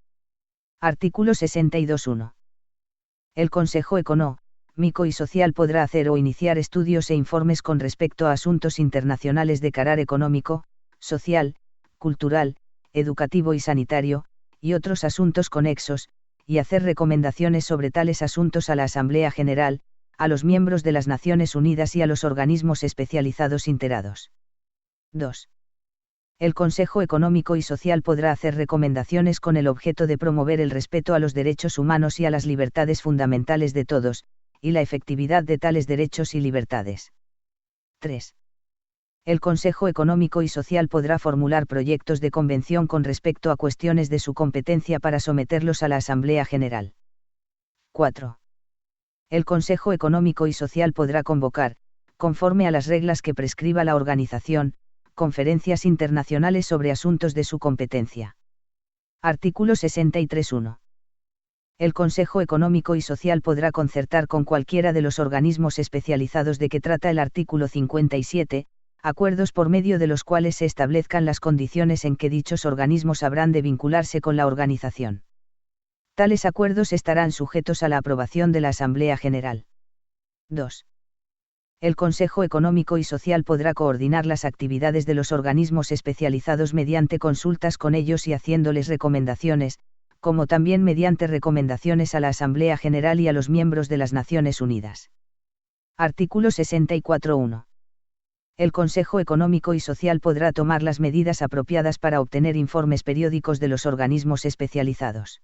Artículo 62.1. El Consejo Económico y Social podrá hacer o iniciar estudios e informes con respecto a asuntos internacionales de carácter económico, social, cultural, educativo y sanitario, y otros asuntos conexos, y hacer recomendaciones sobre tales asuntos a la Asamblea General, a los miembros de las Naciones Unidas y a los organismos especializados integrados. 2. El Consejo Económico y Social podrá hacer recomendaciones con el objeto de promover el respeto a los derechos humanos y a las libertades fundamentales de todos, y la efectividad de tales derechos y libertades. 3. El Consejo Económico y Social podrá formular proyectos de convención con respecto a cuestiones de su competencia para someterlos a la Asamblea General. 4. El Consejo Económico y Social podrá convocar, conforme a las reglas que prescriba la organización, conferencias internacionales sobre asuntos de su competencia. Artículo 63.1. El Consejo Económico y Social podrá concertar con cualquiera de los organismos especializados de que trata el artículo 57, acuerdos por medio de los cuales se establezcan las condiciones en que dichos organismos habrán de vincularse con la organización. Tales acuerdos estarán sujetos a la aprobación de la Asamblea General. 2. El Consejo Económico y Social podrá coordinar las actividades de los organismos especializados mediante consultas con ellos y haciéndoles recomendaciones, como también mediante recomendaciones a la Asamblea General y a los miembros de las Naciones Unidas. Artículo 64.1. El Consejo Económico y Social podrá tomar las medidas apropiadas para obtener informes periódicos de los organismos especializados.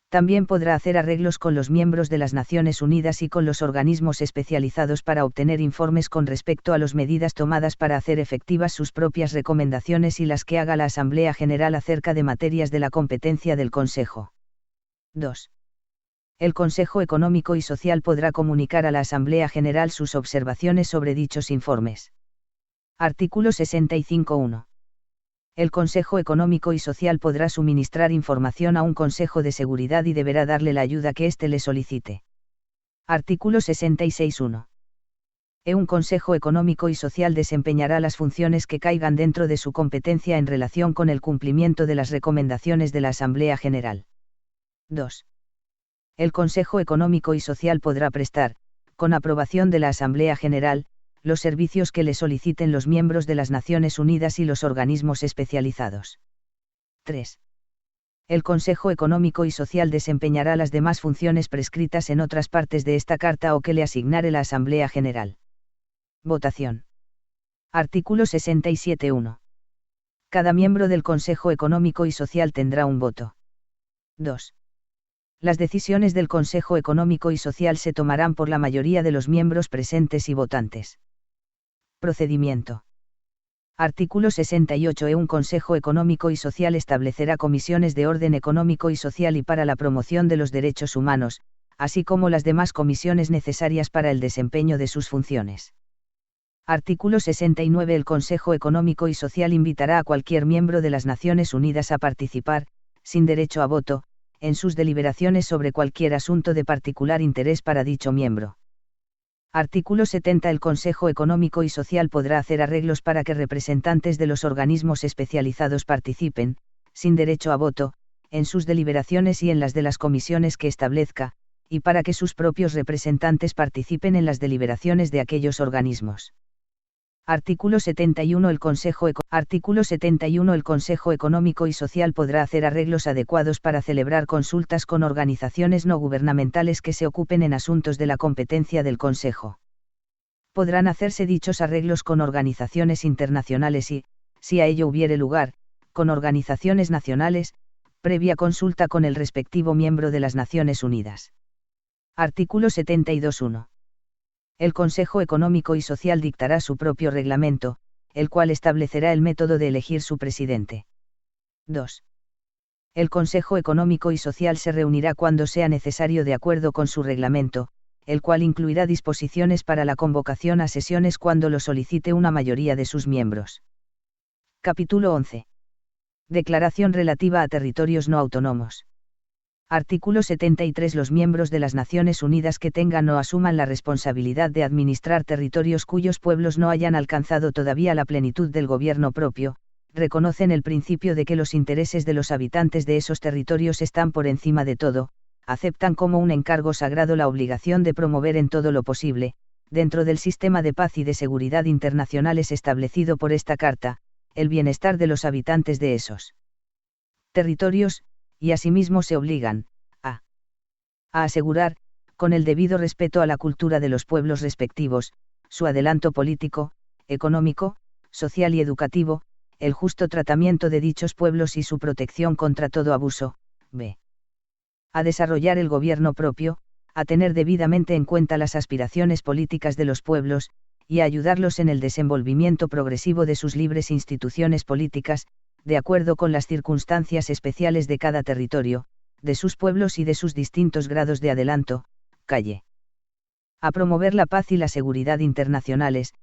También podrá hacer arreglos con los miembros de las Naciones Unidas y con los organismos especializados para obtener informes con respecto a las medidas tomadas para hacer efectivas sus propias recomendaciones y las que haga la Asamblea General acerca de materias de la competencia del Consejo. 2. El Consejo Económico y Social podrá comunicar a la Asamblea General sus observaciones sobre dichos informes. Artículo 65.1. El Consejo Económico y Social podrá suministrar información a un Consejo de Seguridad y deberá darle la ayuda que éste le solicite. Artículo 66.1. Un Consejo Económico y Social desempeñará las funciones que caigan dentro de su competencia en relación con el cumplimiento de las recomendaciones de la Asamblea General. 2. El Consejo Económico y Social podrá prestar, con aprobación de la Asamblea General, los servicios que le soliciten los miembros de las Naciones Unidas y los organismos especializados. 3. El Consejo Económico y Social desempeñará las demás funciones prescritas en otras partes de esta Carta o que le asignare la Asamblea General. Votación. Artículo 67.1. Cada miembro del Consejo Económico y Social tendrá un voto. 2. Las decisiones del Consejo Económico y Social se tomarán por la mayoría de los miembros presentes y votantes. Procedimiento. Artículo 68. Un Consejo Económico y Social establecerá comisiones de orden económico y social y para la promoción de los derechos humanos, así como las demás comisiones necesarias para el desempeño de sus funciones. Artículo 69. El Consejo Económico y Social invitará a cualquier miembro de las Naciones Unidas a participar, sin derecho a voto, en sus deliberaciones sobre cualquier asunto de particular interés para dicho miembro. Artículo 70. El Consejo Económico y Social podrá hacer arreglos para que representantes de los organismos especializados participen, sin derecho a voto, en sus deliberaciones y en las de las comisiones que establezca, y para que sus propios representantes participen en las deliberaciones de aquellos organismos. Artículo 71. Artículo 71. El Consejo Económico y Social podrá hacer arreglos adecuados para celebrar consultas con organizaciones no gubernamentales que se ocupen en asuntos de la competencia del Consejo. Podrán hacerse dichos arreglos con organizaciones internacionales y, si a ello hubiere lugar, con organizaciones nacionales, previa consulta con el respectivo miembro de las Naciones Unidas. Artículo 72.1. El Consejo Económico y Social dictará su propio reglamento, el cual establecerá el método de elegir su presidente. 2. El Consejo Económico y Social se reunirá cuando sea necesario de acuerdo con su reglamento, el cual incluirá disposiciones para la convocación a sesiones cuando lo solicite una mayoría de sus miembros. Capítulo 11. Declaración relativa a territorios no autónomos. Artículo 73. Los miembros de las Naciones Unidas que tengan o asuman la responsabilidad de administrar territorios cuyos pueblos no hayan alcanzado todavía la plenitud del gobierno propio, reconocen el principio de que los intereses de los habitantes de esos territorios están por encima de todo, aceptan como un encargo sagrado la obligación de promover en todo lo posible, dentro del sistema de paz y de seguridad internacionales establecido por esta Carta, el bienestar de los habitantes de esos territorios, y asimismo se obligan, a asegurar, con el debido respeto a la cultura de los pueblos respectivos, su adelanto político, económico, social y educativo, el justo tratamiento de dichos pueblos y su protección contra todo abuso, b. A desarrollar el gobierno propio, a tener debidamente en cuenta las aspiraciones políticas de los pueblos, y a ayudarlos en el desenvolvimiento progresivo de sus libres instituciones políticas, de acuerdo con las circunstancias especiales de cada territorio, de sus pueblos y de sus distintos grados de adelanto, calle. A promover la paz y la seguridad internacionales,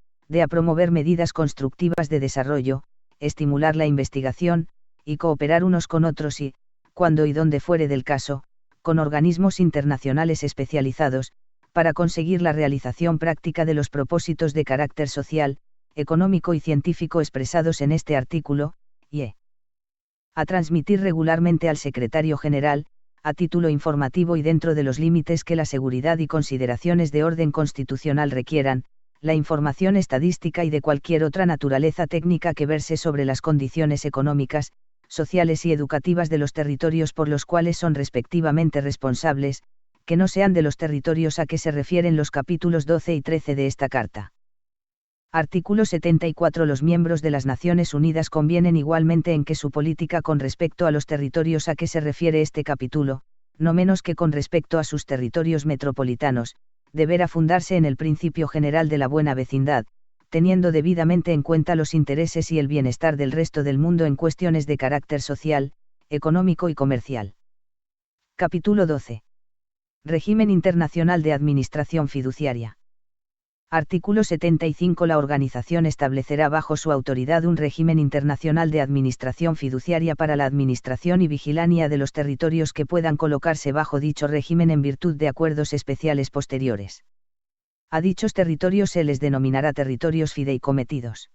a promover medidas constructivas de desarrollo, estimular la investigación, y cooperar unos con otros y, cuando y donde fuere del caso, con organismos internacionales especializados, para conseguir la realización práctica de los propósitos de carácter social, económico y científico expresados en este artículo, y a transmitir regularmente al Secretario General, a título informativo y dentro de los límites que la seguridad y consideraciones de orden constitucional requieran, la información estadística y de cualquier otra naturaleza técnica que verse sobre las condiciones económicas, sociales y educativas de los territorios por los cuales son respectivamente responsables, que no sean de los territorios a que se refieren los capítulos 12 y 13 de esta Carta. Artículo 74. Los miembros de las Naciones Unidas convienen igualmente en que su política con respecto a los territorios a que se refiere este capítulo, no menos que con respecto a sus territorios metropolitanos, deberá fundarse en el principio general de la buena vecindad, teniendo debidamente en cuenta los intereses y el bienestar del resto del mundo en cuestiones de carácter social, económico y comercial. Capítulo 12. Régimen internacional de administración fiduciaria. Artículo 75. La organización establecerá bajo su autoridad un régimen internacional de administración fiduciaria para la administración y vigilancia de los territorios que puedan colocarse bajo dicho régimen en virtud de acuerdos especiales posteriores. A dichos territorios se les denominará territorios fideicometidos.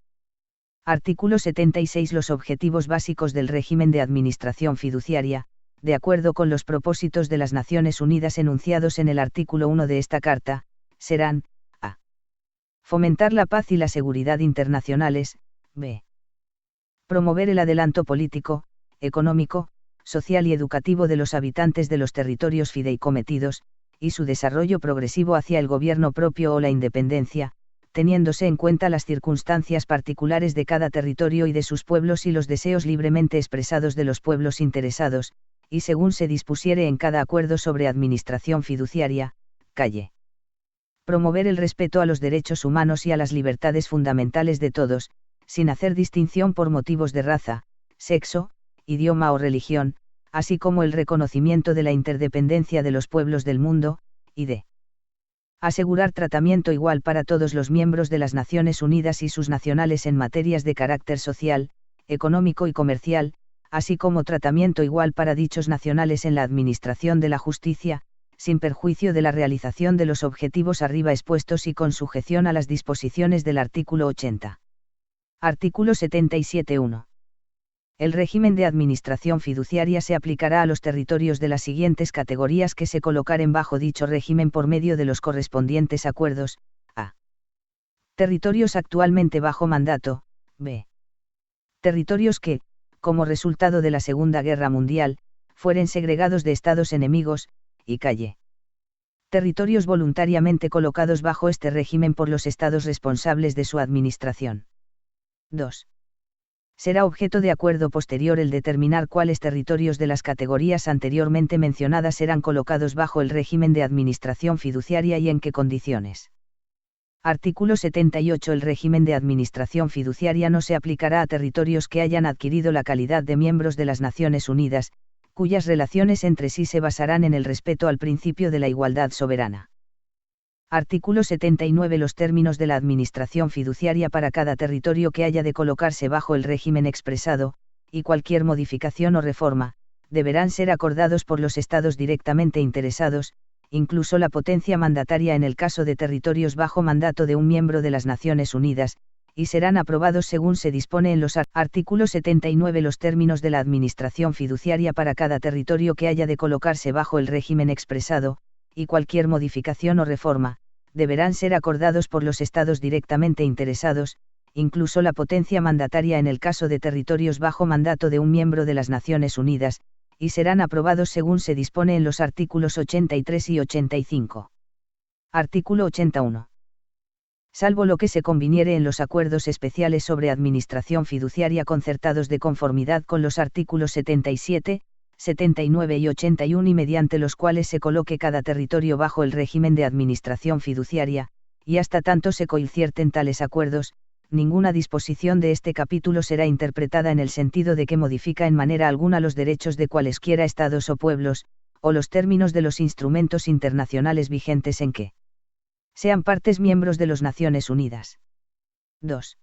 Artículo 76. Los objetivos básicos del régimen de administración fiduciaria, de acuerdo con los propósitos de las Naciones Unidas enunciados en el artículo 1 de esta Carta, serán: a. Fomentar la paz y la seguridad internacionales, b. Promover el adelanto político, económico, social y educativo de los habitantes de los territorios fideicometidos, y su desarrollo progresivo hacia el gobierno propio o la independencia, teniéndose en cuenta las circunstancias particulares de cada territorio y de sus pueblos y los deseos libremente expresados de los pueblos interesados, y según se dispusiere en cada acuerdo sobre administración fiduciaria, calle. Promover el respeto a los derechos humanos y a las libertades fundamentales de todos, sin hacer distinción por motivos de raza, sexo, idioma o religión, así como el reconocimiento de la interdependencia de los pueblos del mundo, y de asegurar tratamiento igual para todos los miembros de las Naciones Unidas y sus nacionales en materias de carácter social, económico y comercial, así como tratamiento igual para dichos nacionales en la administración de la justicia, sin perjuicio de la realización de los objetivos arriba expuestos y con sujeción a las disposiciones del artículo 80. Artículo 77.1. El régimen de administración fiduciaria se aplicará a los territorios de las siguientes categorías que se colocaren bajo dicho régimen por medio de los correspondientes acuerdos: a. Territorios actualmente bajo mandato, b. Territorios que, como resultado de la Segunda Guerra Mundial, fueren segregados de estados enemigos, y calle. Territorios voluntariamente colocados bajo este régimen por los estados responsables de su administración. 2. Será objeto de acuerdo posterior el determinar cuáles territorios de las categorías anteriormente mencionadas serán colocados bajo el régimen de administración fiduciaria y en qué condiciones. Artículo 78. El régimen de administración fiduciaria no se aplicará a territorios que hayan adquirido la calidad de miembros de las Naciones Unidas, cuyas relaciones entre sí se basarán en el respeto al principio de la igualdad soberana. Artículo 79. Los términos de la administración fiduciaria para cada territorio que haya de colocarse bajo el régimen expresado, y cualquier modificación o reforma, deberán ser acordados por los estados directamente interesados, incluso la potencia mandataria en el caso de territorios bajo mandato de un miembro de las Naciones Unidas, y serán aprobados según se dispone en los artículos 79. Los términos de la administración fiduciaria para cada territorio que haya de colocarse bajo el régimen expresado, y cualquier modificación o reforma, deberán ser acordados por los estados directamente interesados, incluso la potencia mandataria en el caso de territorios bajo mandato de un miembro de las Naciones Unidas, y serán aprobados según se dispone en los artículos 83 y 85. Artículo 81. Salvo lo que se conviniere en los acuerdos especiales sobre administración fiduciaria concertados de conformidad con los artículos 77, 79 y 81 y mediante los cuales se coloque cada territorio bajo el régimen de administración fiduciaria, y hasta tanto se concierten tales acuerdos, ninguna disposición de este capítulo será interpretada en el sentido de que modifica en manera alguna los derechos de cualesquiera estados o pueblos, o los términos de los instrumentos internacionales vigentes en que sean partes miembros de las Naciones Unidas. 2.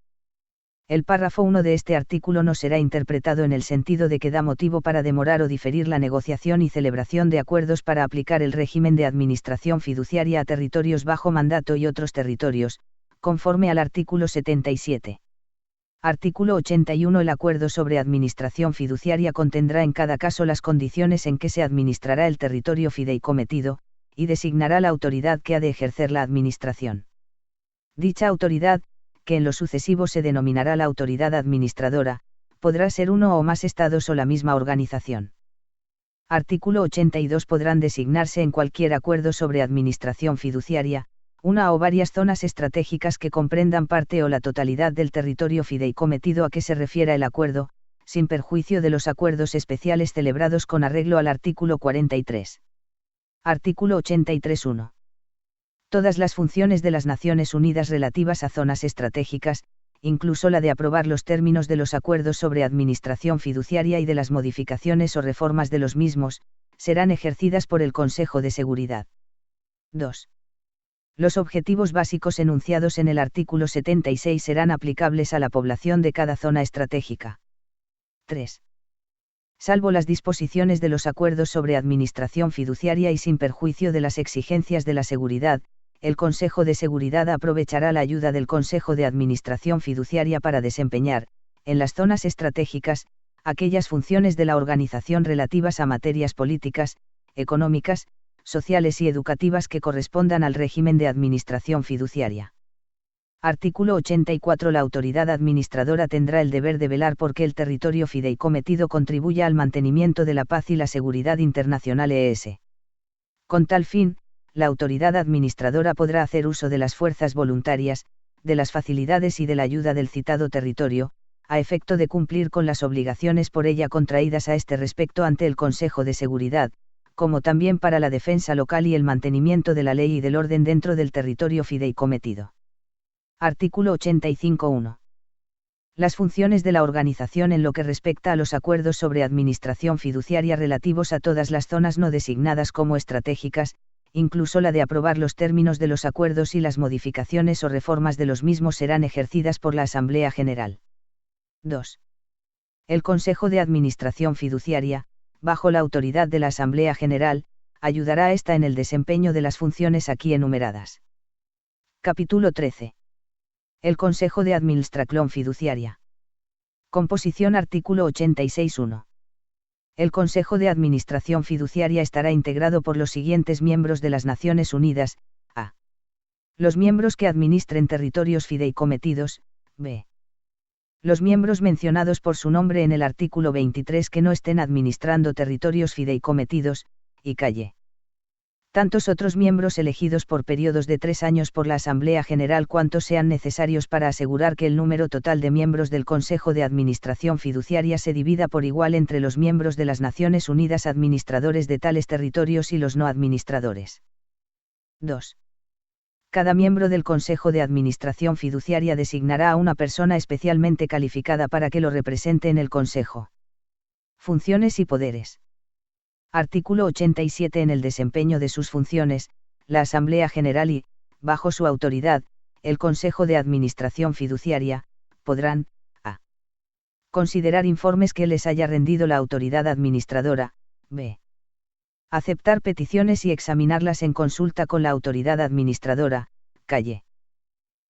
El párrafo 1 de este artículo no será interpretado en el sentido de que da motivo para demorar o diferir la negociación y celebración de acuerdos para aplicar el régimen de administración fiduciaria a territorios bajo mandato y otros territorios, conforme al artículo 77. Artículo 81. El acuerdo sobre administración fiduciaria contendrá en cada caso las condiciones en que se administrará el territorio fideicometido, y designará la autoridad que ha de ejercer la administración. Dicha autoridad, que en lo sucesivo se denominará la autoridad administradora, podrá ser uno o más estados o la misma organización. Artículo 82. Podrán designarse en cualquier acuerdo sobre administración fiduciaria, una o varias zonas estratégicas que comprendan parte o la totalidad del territorio fideicometido a que se refiera el acuerdo, sin perjuicio de los acuerdos especiales celebrados con arreglo al artículo 43. Artículo 83.1. Todas las funciones de las Naciones Unidas relativas a zonas estratégicas, incluso la de aprobar los términos de los acuerdos sobre administración fiduciaria y de las modificaciones o reformas de los mismos, serán ejercidas por el Consejo de Seguridad. 2. Los objetivos básicos enunciados en el artículo 76 serán aplicables a la población de cada zona estratégica. 3. Salvo las disposiciones de los acuerdos sobre administración fiduciaria y sin perjuicio de las exigencias de la seguridad, el Consejo de Seguridad aprovechará la ayuda del Consejo de Administración Fiduciaria para desempeñar, en las zonas estratégicas, aquellas funciones de la organización relativas a materias políticas, económicas, sociales y educativas que correspondan al régimen de administración fiduciaria. Artículo 84. La autoridad administradora tendrá el deber de velar por que el territorio fideicometido contribuya al mantenimiento de la paz y la seguridad internacional (ES). Con tal fin, la autoridad administradora podrá hacer uso de las fuerzas voluntarias, de las facilidades y de la ayuda del citado territorio, a efecto de cumplir con las obligaciones por ella contraídas a este respecto ante el Consejo de Seguridad, como también para la defensa local y el mantenimiento de la ley y del orden dentro del territorio fideicometido. Artículo 85.1. Las funciones de la organización en lo que respecta a los acuerdos sobre administración fiduciaria relativos a todas las zonas no designadas como estratégicas, incluso la de aprobar los términos de los acuerdos y las modificaciones o reformas de los mismos serán ejercidas por la Asamblea General. 2. El Consejo de Administración Fiduciaria, bajo la autoridad de la Asamblea General, ayudará a ésta en el desempeño de las funciones aquí enumeradas. Capítulo 13. El Consejo de Administración Fiduciaria. Composición. Artículo 86.1. El Consejo de Administración Fiduciaria estará integrado por los siguientes miembros de las Naciones Unidas: a. Los miembros que administren territorios fideicometidos; b. Los miembros mencionados por su nombre en el artículo 23 que no estén administrando territorios fideicometidos; y calle. Tantos otros miembros elegidos por periodos de 3 años por la Asamblea General cuantos sean necesarios para asegurar que el número total de miembros del Consejo de Administración Fiduciaria se divida por igual entre los miembros de las Naciones Unidas administradores de tales territorios y los no administradores. 2. Cada miembro del Consejo de Administración Fiduciaria designará a una persona especialmente calificada para que lo represente en el Consejo. Funciones y poderes. Artículo 87. En el desempeño de sus funciones, la Asamblea General y, bajo su autoridad, el Consejo de Administración Fiduciaria, podrán: a. Considerar informes que les haya rendido la autoridad administradora; b. Aceptar peticiones y examinarlas en consulta con la autoridad administradora; calle.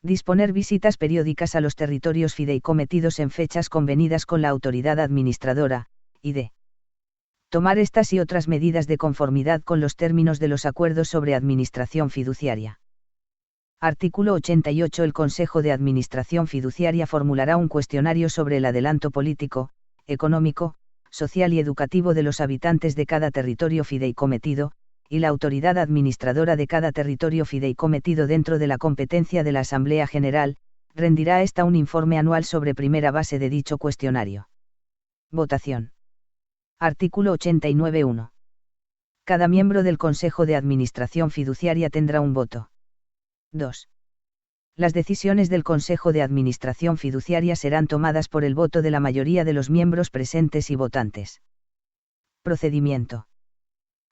Disponer visitas periódicas a los territorios fideicometidos en fechas convenidas con la autoridad administradora; y d. Tomar estas y otras medidas de conformidad con los términos de los acuerdos sobre administración fiduciaria. Artículo 88. El Consejo de Administración Fiduciaria formulará un cuestionario sobre el adelanto político, económico, social y educativo de los habitantes de cada territorio fideicometido, y la autoridad administradora de cada territorio fideicometido dentro de la competencia de la Asamblea General, rendirá a esta un informe anual sobre primera base de dicho cuestionario. Votación. Artículo 89.1. Cada miembro del Consejo de Administración Fiduciaria tendrá un voto. 2. Las decisiones del Consejo de Administración Fiduciaria serán tomadas por el voto de la mayoría de los miembros presentes y votantes. Procedimiento.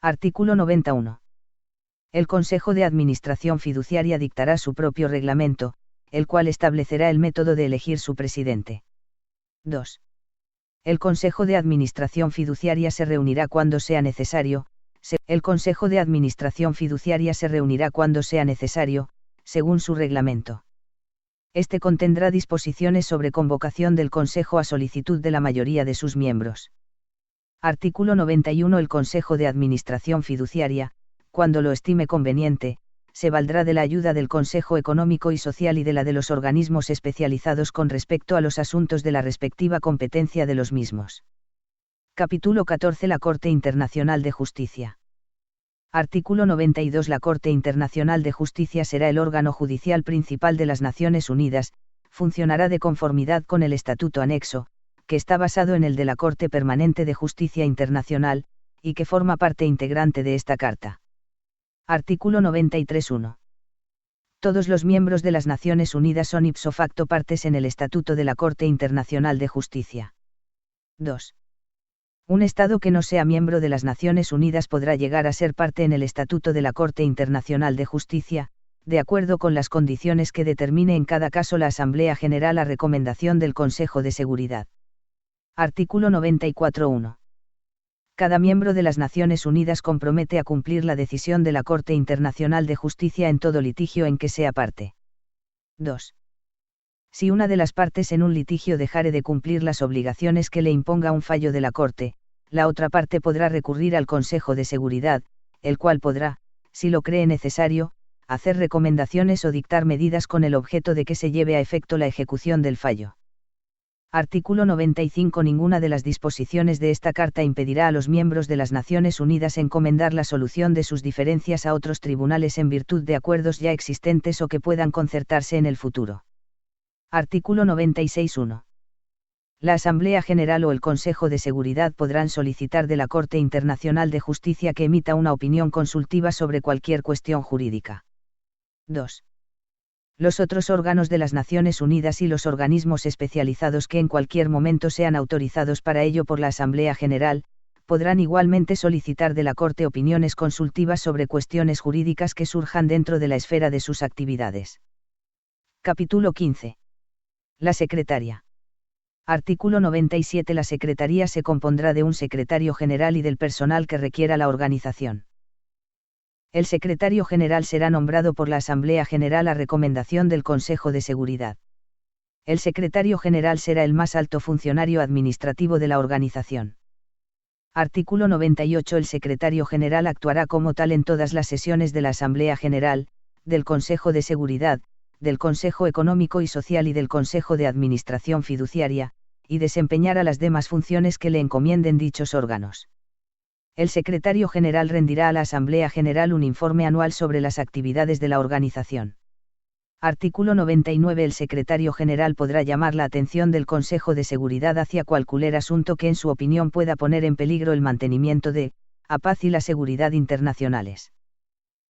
Artículo 91. El Consejo de Administración Fiduciaria dictará su propio reglamento, el cual establecerá el método de elegir su presidente. 2. El Consejo de Administración Fiduciaria se reunirá cuando sea necesario. El Consejo de Administración Fiduciaria se reunirá cuando sea necesario, según su reglamento. Este contendrá disposiciones sobre convocación del Consejo a solicitud de la mayoría de sus miembros. Artículo 91. El Consejo de Administración Fiduciaria, cuando lo estime conveniente, se valdrá de la ayuda del Consejo Económico y Social y de la de los organismos especializados con respecto a los asuntos de la respectiva competencia de los mismos. Capítulo 14. La Corte Internacional de Justicia. Artículo 92. La Corte Internacional de Justicia será el órgano judicial principal de las Naciones Unidas, funcionará de conformidad con el Estatuto Anexo, que está basado en el de la Corte Permanente de Justicia Internacional, y que forma parte integrante de esta Carta. Artículo 93.1. Todos los miembros de las Naciones Unidas son ipso facto partes en el Estatuto de la Corte Internacional de Justicia. 2. Un Estado que no sea miembro de las Naciones Unidas podrá llegar a ser parte en el Estatuto de la Corte Internacional de Justicia, de acuerdo con las condiciones que determine en cada caso la Asamblea General a recomendación del Consejo de Seguridad. Artículo 94.1. Cada miembro de las Naciones Unidas compromete a cumplir la decisión de la Corte Internacional de Justicia en todo litigio en que sea parte. 2. Si una de las partes en un litigio dejare de cumplir las obligaciones que le imponga un fallo de la Corte, la otra parte podrá recurrir al Consejo de Seguridad, el cual podrá, si lo cree necesario, hacer recomendaciones o dictar medidas con el objeto de que se lleve a efecto la ejecución del fallo. Artículo 95. Ninguna de las disposiciones de esta Carta impedirá a los miembros de las Naciones Unidas encomendar la solución de sus diferencias a otros tribunales en virtud de acuerdos ya existentes o que puedan concertarse en el futuro. Artículo 96.1. La Asamblea General o el Consejo de Seguridad podrán solicitar de la Corte Internacional de Justicia que emita una opinión consultiva sobre cualquier cuestión jurídica. 2. Los otros órganos de las Naciones Unidas y los organismos especializados que en cualquier momento sean autorizados para ello por la Asamblea General, podrán igualmente solicitar de la Corte opiniones consultivas sobre cuestiones jurídicas que surjan dentro de la esfera de sus actividades. Capítulo 15. La Secretaría. Artículo 97. La Secretaría se compondrá de un secretario general y del personal que requiera la organización. El secretario general será nombrado por la Asamblea General a recomendación del Consejo de Seguridad. El secretario general será el más alto funcionario administrativo de la organización. Artículo 98. El secretario general actuará como tal en todas las sesiones de la Asamblea General, del Consejo de Seguridad, del Consejo Económico y Social y del Consejo de Administración Fiduciaria, y desempeñará las demás funciones que le encomienden dichos órganos. El secretario general rendirá a la Asamblea General un informe anual sobre las actividades de la organización. Artículo 99. El secretario general podrá llamar la atención del Consejo de Seguridad hacia cualquier asunto que en su opinión pueda poner en peligro el mantenimiento de la paz y la seguridad internacionales.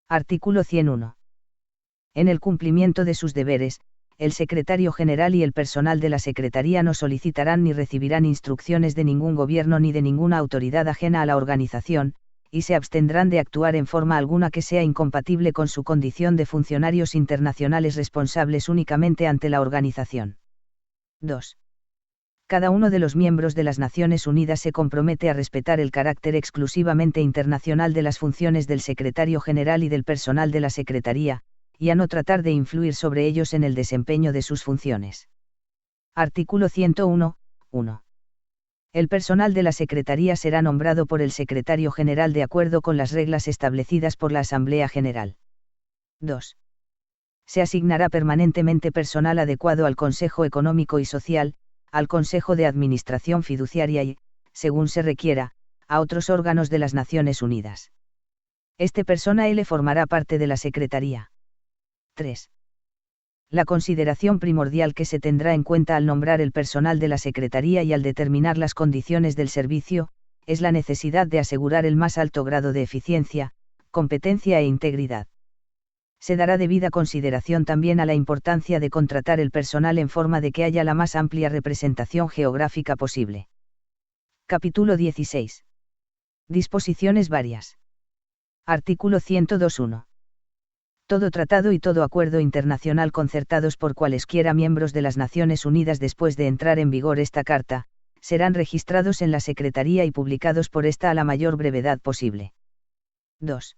Artículo 101. En el cumplimiento de sus deberes, el secretario general y el personal de la Secretaría no solicitarán ni recibirán instrucciones de ningún gobierno ni de ninguna autoridad ajena a la organización, y se abstendrán de actuar en forma alguna que sea incompatible con su condición de funcionarios internacionales responsables únicamente ante la organización. 2. Cada uno de los miembros de las Naciones Unidas se compromete a respetar el carácter exclusivamente internacional de las funciones del secretario general y del personal de la Secretaría, y a no tratar de influir sobre ellos en el desempeño de sus funciones. Artículo 101. 1. El personal de la Secretaría será nombrado por el Secretario General de acuerdo con las reglas establecidas por la Asamblea General. 2. Se asignará permanentemente personal adecuado al Consejo Económico y Social, al Consejo de Administración Fiduciaria y, según se requiera, a otros órganos de las Naciones Unidas. Este personal formará parte de la Secretaría. 3. La consideración primordial que se tendrá en cuenta al nombrar el personal de la Secretaría y al determinar las condiciones del servicio, es la necesidad de asegurar el más alto grado de eficiencia, competencia e integridad. Se dará debida consideración también a la importancia de contratar el personal en forma de que haya la más amplia representación geográfica posible. Capítulo 16. Disposiciones varias. Artículo 102.1. Todo tratado y todo acuerdo internacional concertados por cualesquiera miembros de las Naciones Unidas después de entrar en vigor esta Carta, serán registrados en la Secretaría y publicados por esta a la mayor brevedad posible. 2.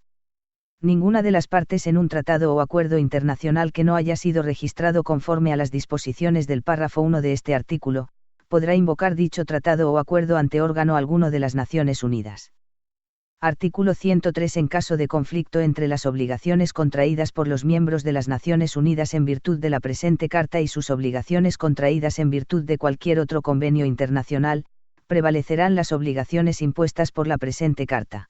Ninguna de las partes en un tratado o acuerdo internacional que no haya sido registrado conforme a las disposiciones del párrafo 1 de este artículo, podrá invocar dicho tratado o acuerdo ante órgano alguno de las Naciones Unidas. Artículo 103. En caso de conflicto entre las obligaciones contraídas por los miembros de las Naciones Unidas en virtud de la presente Carta y sus obligaciones contraídas en virtud de cualquier otro convenio internacional, prevalecerán las obligaciones impuestas por la presente Carta.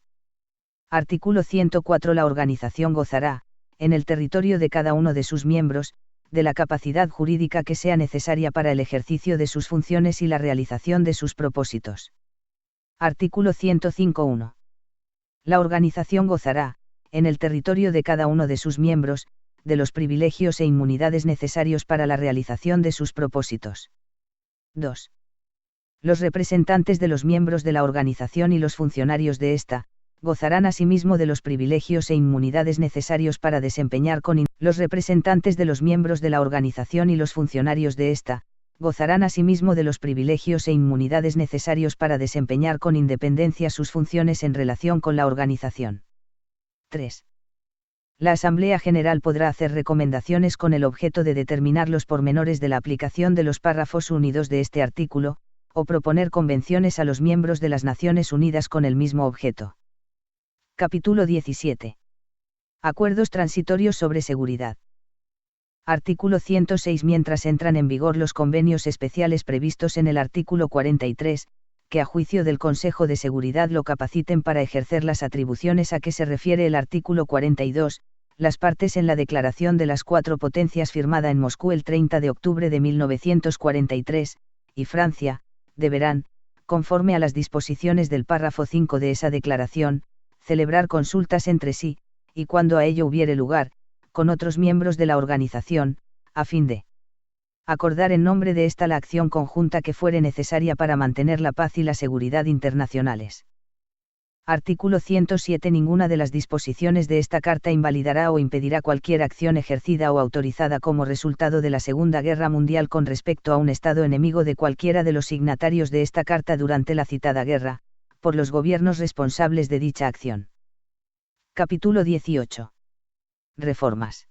Artículo 104. La organización gozará, en el territorio de cada uno de sus miembros, de la capacidad jurídica que sea necesaria para el ejercicio de sus funciones y la realización de sus propósitos. Artículo 105.1. La organización gozará, en el territorio de cada uno de sus miembros, de los privilegios e inmunidades necesarios para la realización de sus propósitos. 2. Los representantes de los miembros de la organización y los funcionarios de ésta, gozarán asimismo de los privilegios e inmunidades necesarios para desempeñar los representantes de los miembros de la organización y los funcionarios de ésta, gozarán asimismo de los privilegios e inmunidades necesarios para desempeñar con independencia sus funciones en relación con la organización. 3. La Asamblea General podrá hacer recomendaciones con el objeto de determinar los pormenores de la aplicación de los párrafos 1 y 2 de este artículo, o proponer convenciones a los miembros de las Naciones Unidas con el mismo objeto. Capítulo 17. Acuerdos transitorios sobre seguridad. Artículo 106. Mientras entran en vigor los convenios especiales previstos en el artículo 43, que a juicio del Consejo de Seguridad lo capaciten para ejercer las atribuciones a que se refiere el artículo 42, las partes en la Declaración de las Cuatro Potencias firmada en Moscú el 30 de octubre de 1943, y Francia, deberán, conforme a las disposiciones del párrafo 5 de esa declaración, celebrar consultas entre sí, y cuando a ello hubiere lugar, con otros miembros de la organización, a fin de acordar en nombre de ésta la acción conjunta que fuere necesaria para mantener la paz y la seguridad internacionales. Artículo 107. Ninguna de las disposiciones de esta Carta invalidará o impedirá cualquier acción ejercida o autorizada como resultado de la Segunda Guerra Mundial con respecto a un Estado enemigo de cualquiera de los signatarios de esta Carta durante la citada guerra, por los gobiernos responsables de dicha acción. Capítulo 18. Reformas.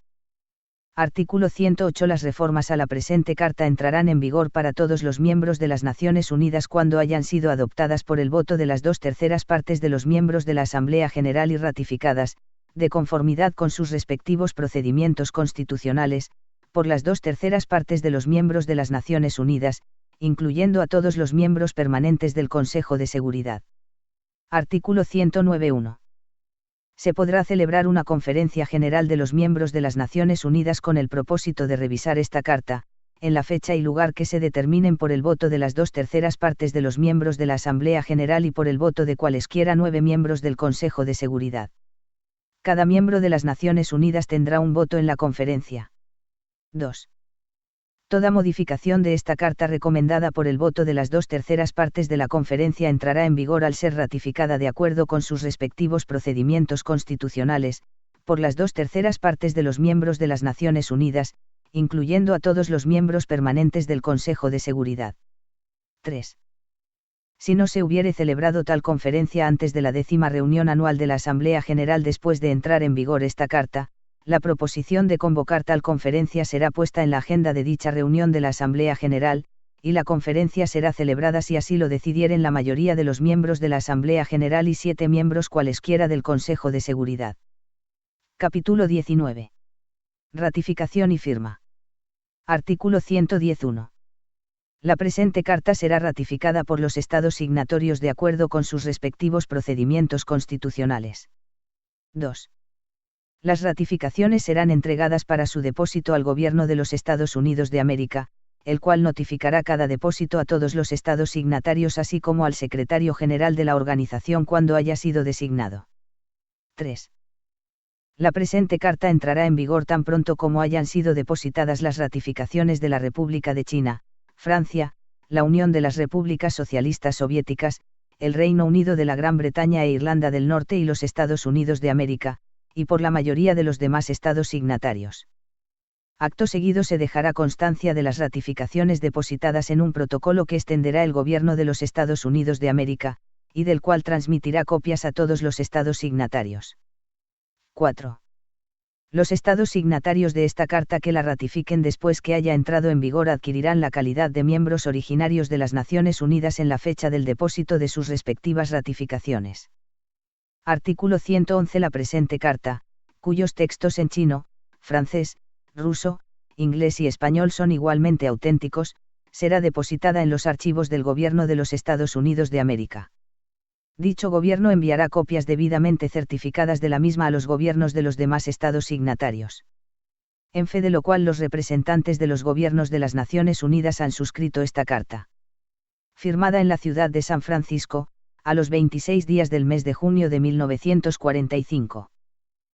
Artículo 108. Las reformas a la presente Carta entrarán en vigor para todos los miembros de las Naciones Unidas cuando hayan sido adoptadas por el voto de las 2/3 partes de los miembros de la Asamblea General y ratificadas, de conformidad con sus respectivos procedimientos constitucionales, por las 2/3 partes de los miembros de las Naciones Unidas, incluyendo a todos los miembros permanentes del Consejo de Seguridad. Artículo 109.1. Se podrá celebrar una conferencia general de los miembros de las Naciones Unidas con el propósito de revisar esta Carta, en la fecha y lugar que se determinen por el voto de las 2/3 partes de los miembros de la Asamblea General y por el voto de cualesquiera 9 miembros del Consejo de Seguridad. Cada miembro de las Naciones Unidas tendrá un voto en la conferencia. 2. Toda modificación de esta Carta recomendada por el voto de las 2/3 partes de la conferencia entrará en vigor al ser ratificada de acuerdo con sus respectivos procedimientos constitucionales, por las 2/3 partes de los miembros de las Naciones Unidas, incluyendo a todos los miembros permanentes del Consejo de Seguridad. 3. Si no se hubiere celebrado tal conferencia antes de la 10ª reunión anual de la Asamblea General después de entrar en vigor esta Carta, la proposición de convocar tal conferencia será puesta en la agenda de dicha reunión de la Asamblea General, y la conferencia será celebrada si así lo decidieren la mayoría de los miembros de la Asamblea General y 7 miembros cualesquiera del Consejo de Seguridad. Capítulo 19. Ratificación y firma. Artículo 110.1. La presente Carta será ratificada por los Estados signatorios de acuerdo con sus respectivos procedimientos constitucionales. 2. Las ratificaciones serán entregadas para su depósito al Gobierno de los Estados Unidos de América, el cual notificará cada depósito a todos los estados signatarios así como al secretario general de la organización cuando haya sido designado. 3. La presente Carta entrará en vigor tan pronto como hayan sido depositadas las ratificaciones de la República de China, Francia, la Unión de las Repúblicas Socialistas Soviéticas, el Reino Unido de la Gran Bretaña e Irlanda del Norte y los Estados Unidos de América, y por la mayoría de los demás estados signatarios. Acto seguido se dejará constancia de las ratificaciones depositadas en un protocolo que extenderá el Gobierno de los Estados Unidos de América, y del cual transmitirá copias a todos los estados signatarios. 4. Los estados signatarios de esta Carta que la ratifiquen después que haya entrado en vigor adquirirán la calidad de miembros originarios de las Naciones Unidas en la fecha del depósito de sus respectivas ratificaciones. Artículo 111. La presente carta, cuyos textos en chino, francés, ruso, inglés y español son igualmente auténticos, será depositada en los archivos del Gobierno de los Estados Unidos de América. Dicho gobierno enviará copias debidamente certificadas de la misma a los gobiernos de los demás estados signatarios. En fe de lo cual los representantes de los gobiernos de las Naciones Unidas han suscrito esta carta. Firmada en la ciudad de San Francisco, a los 26 días del mes de junio de 1945.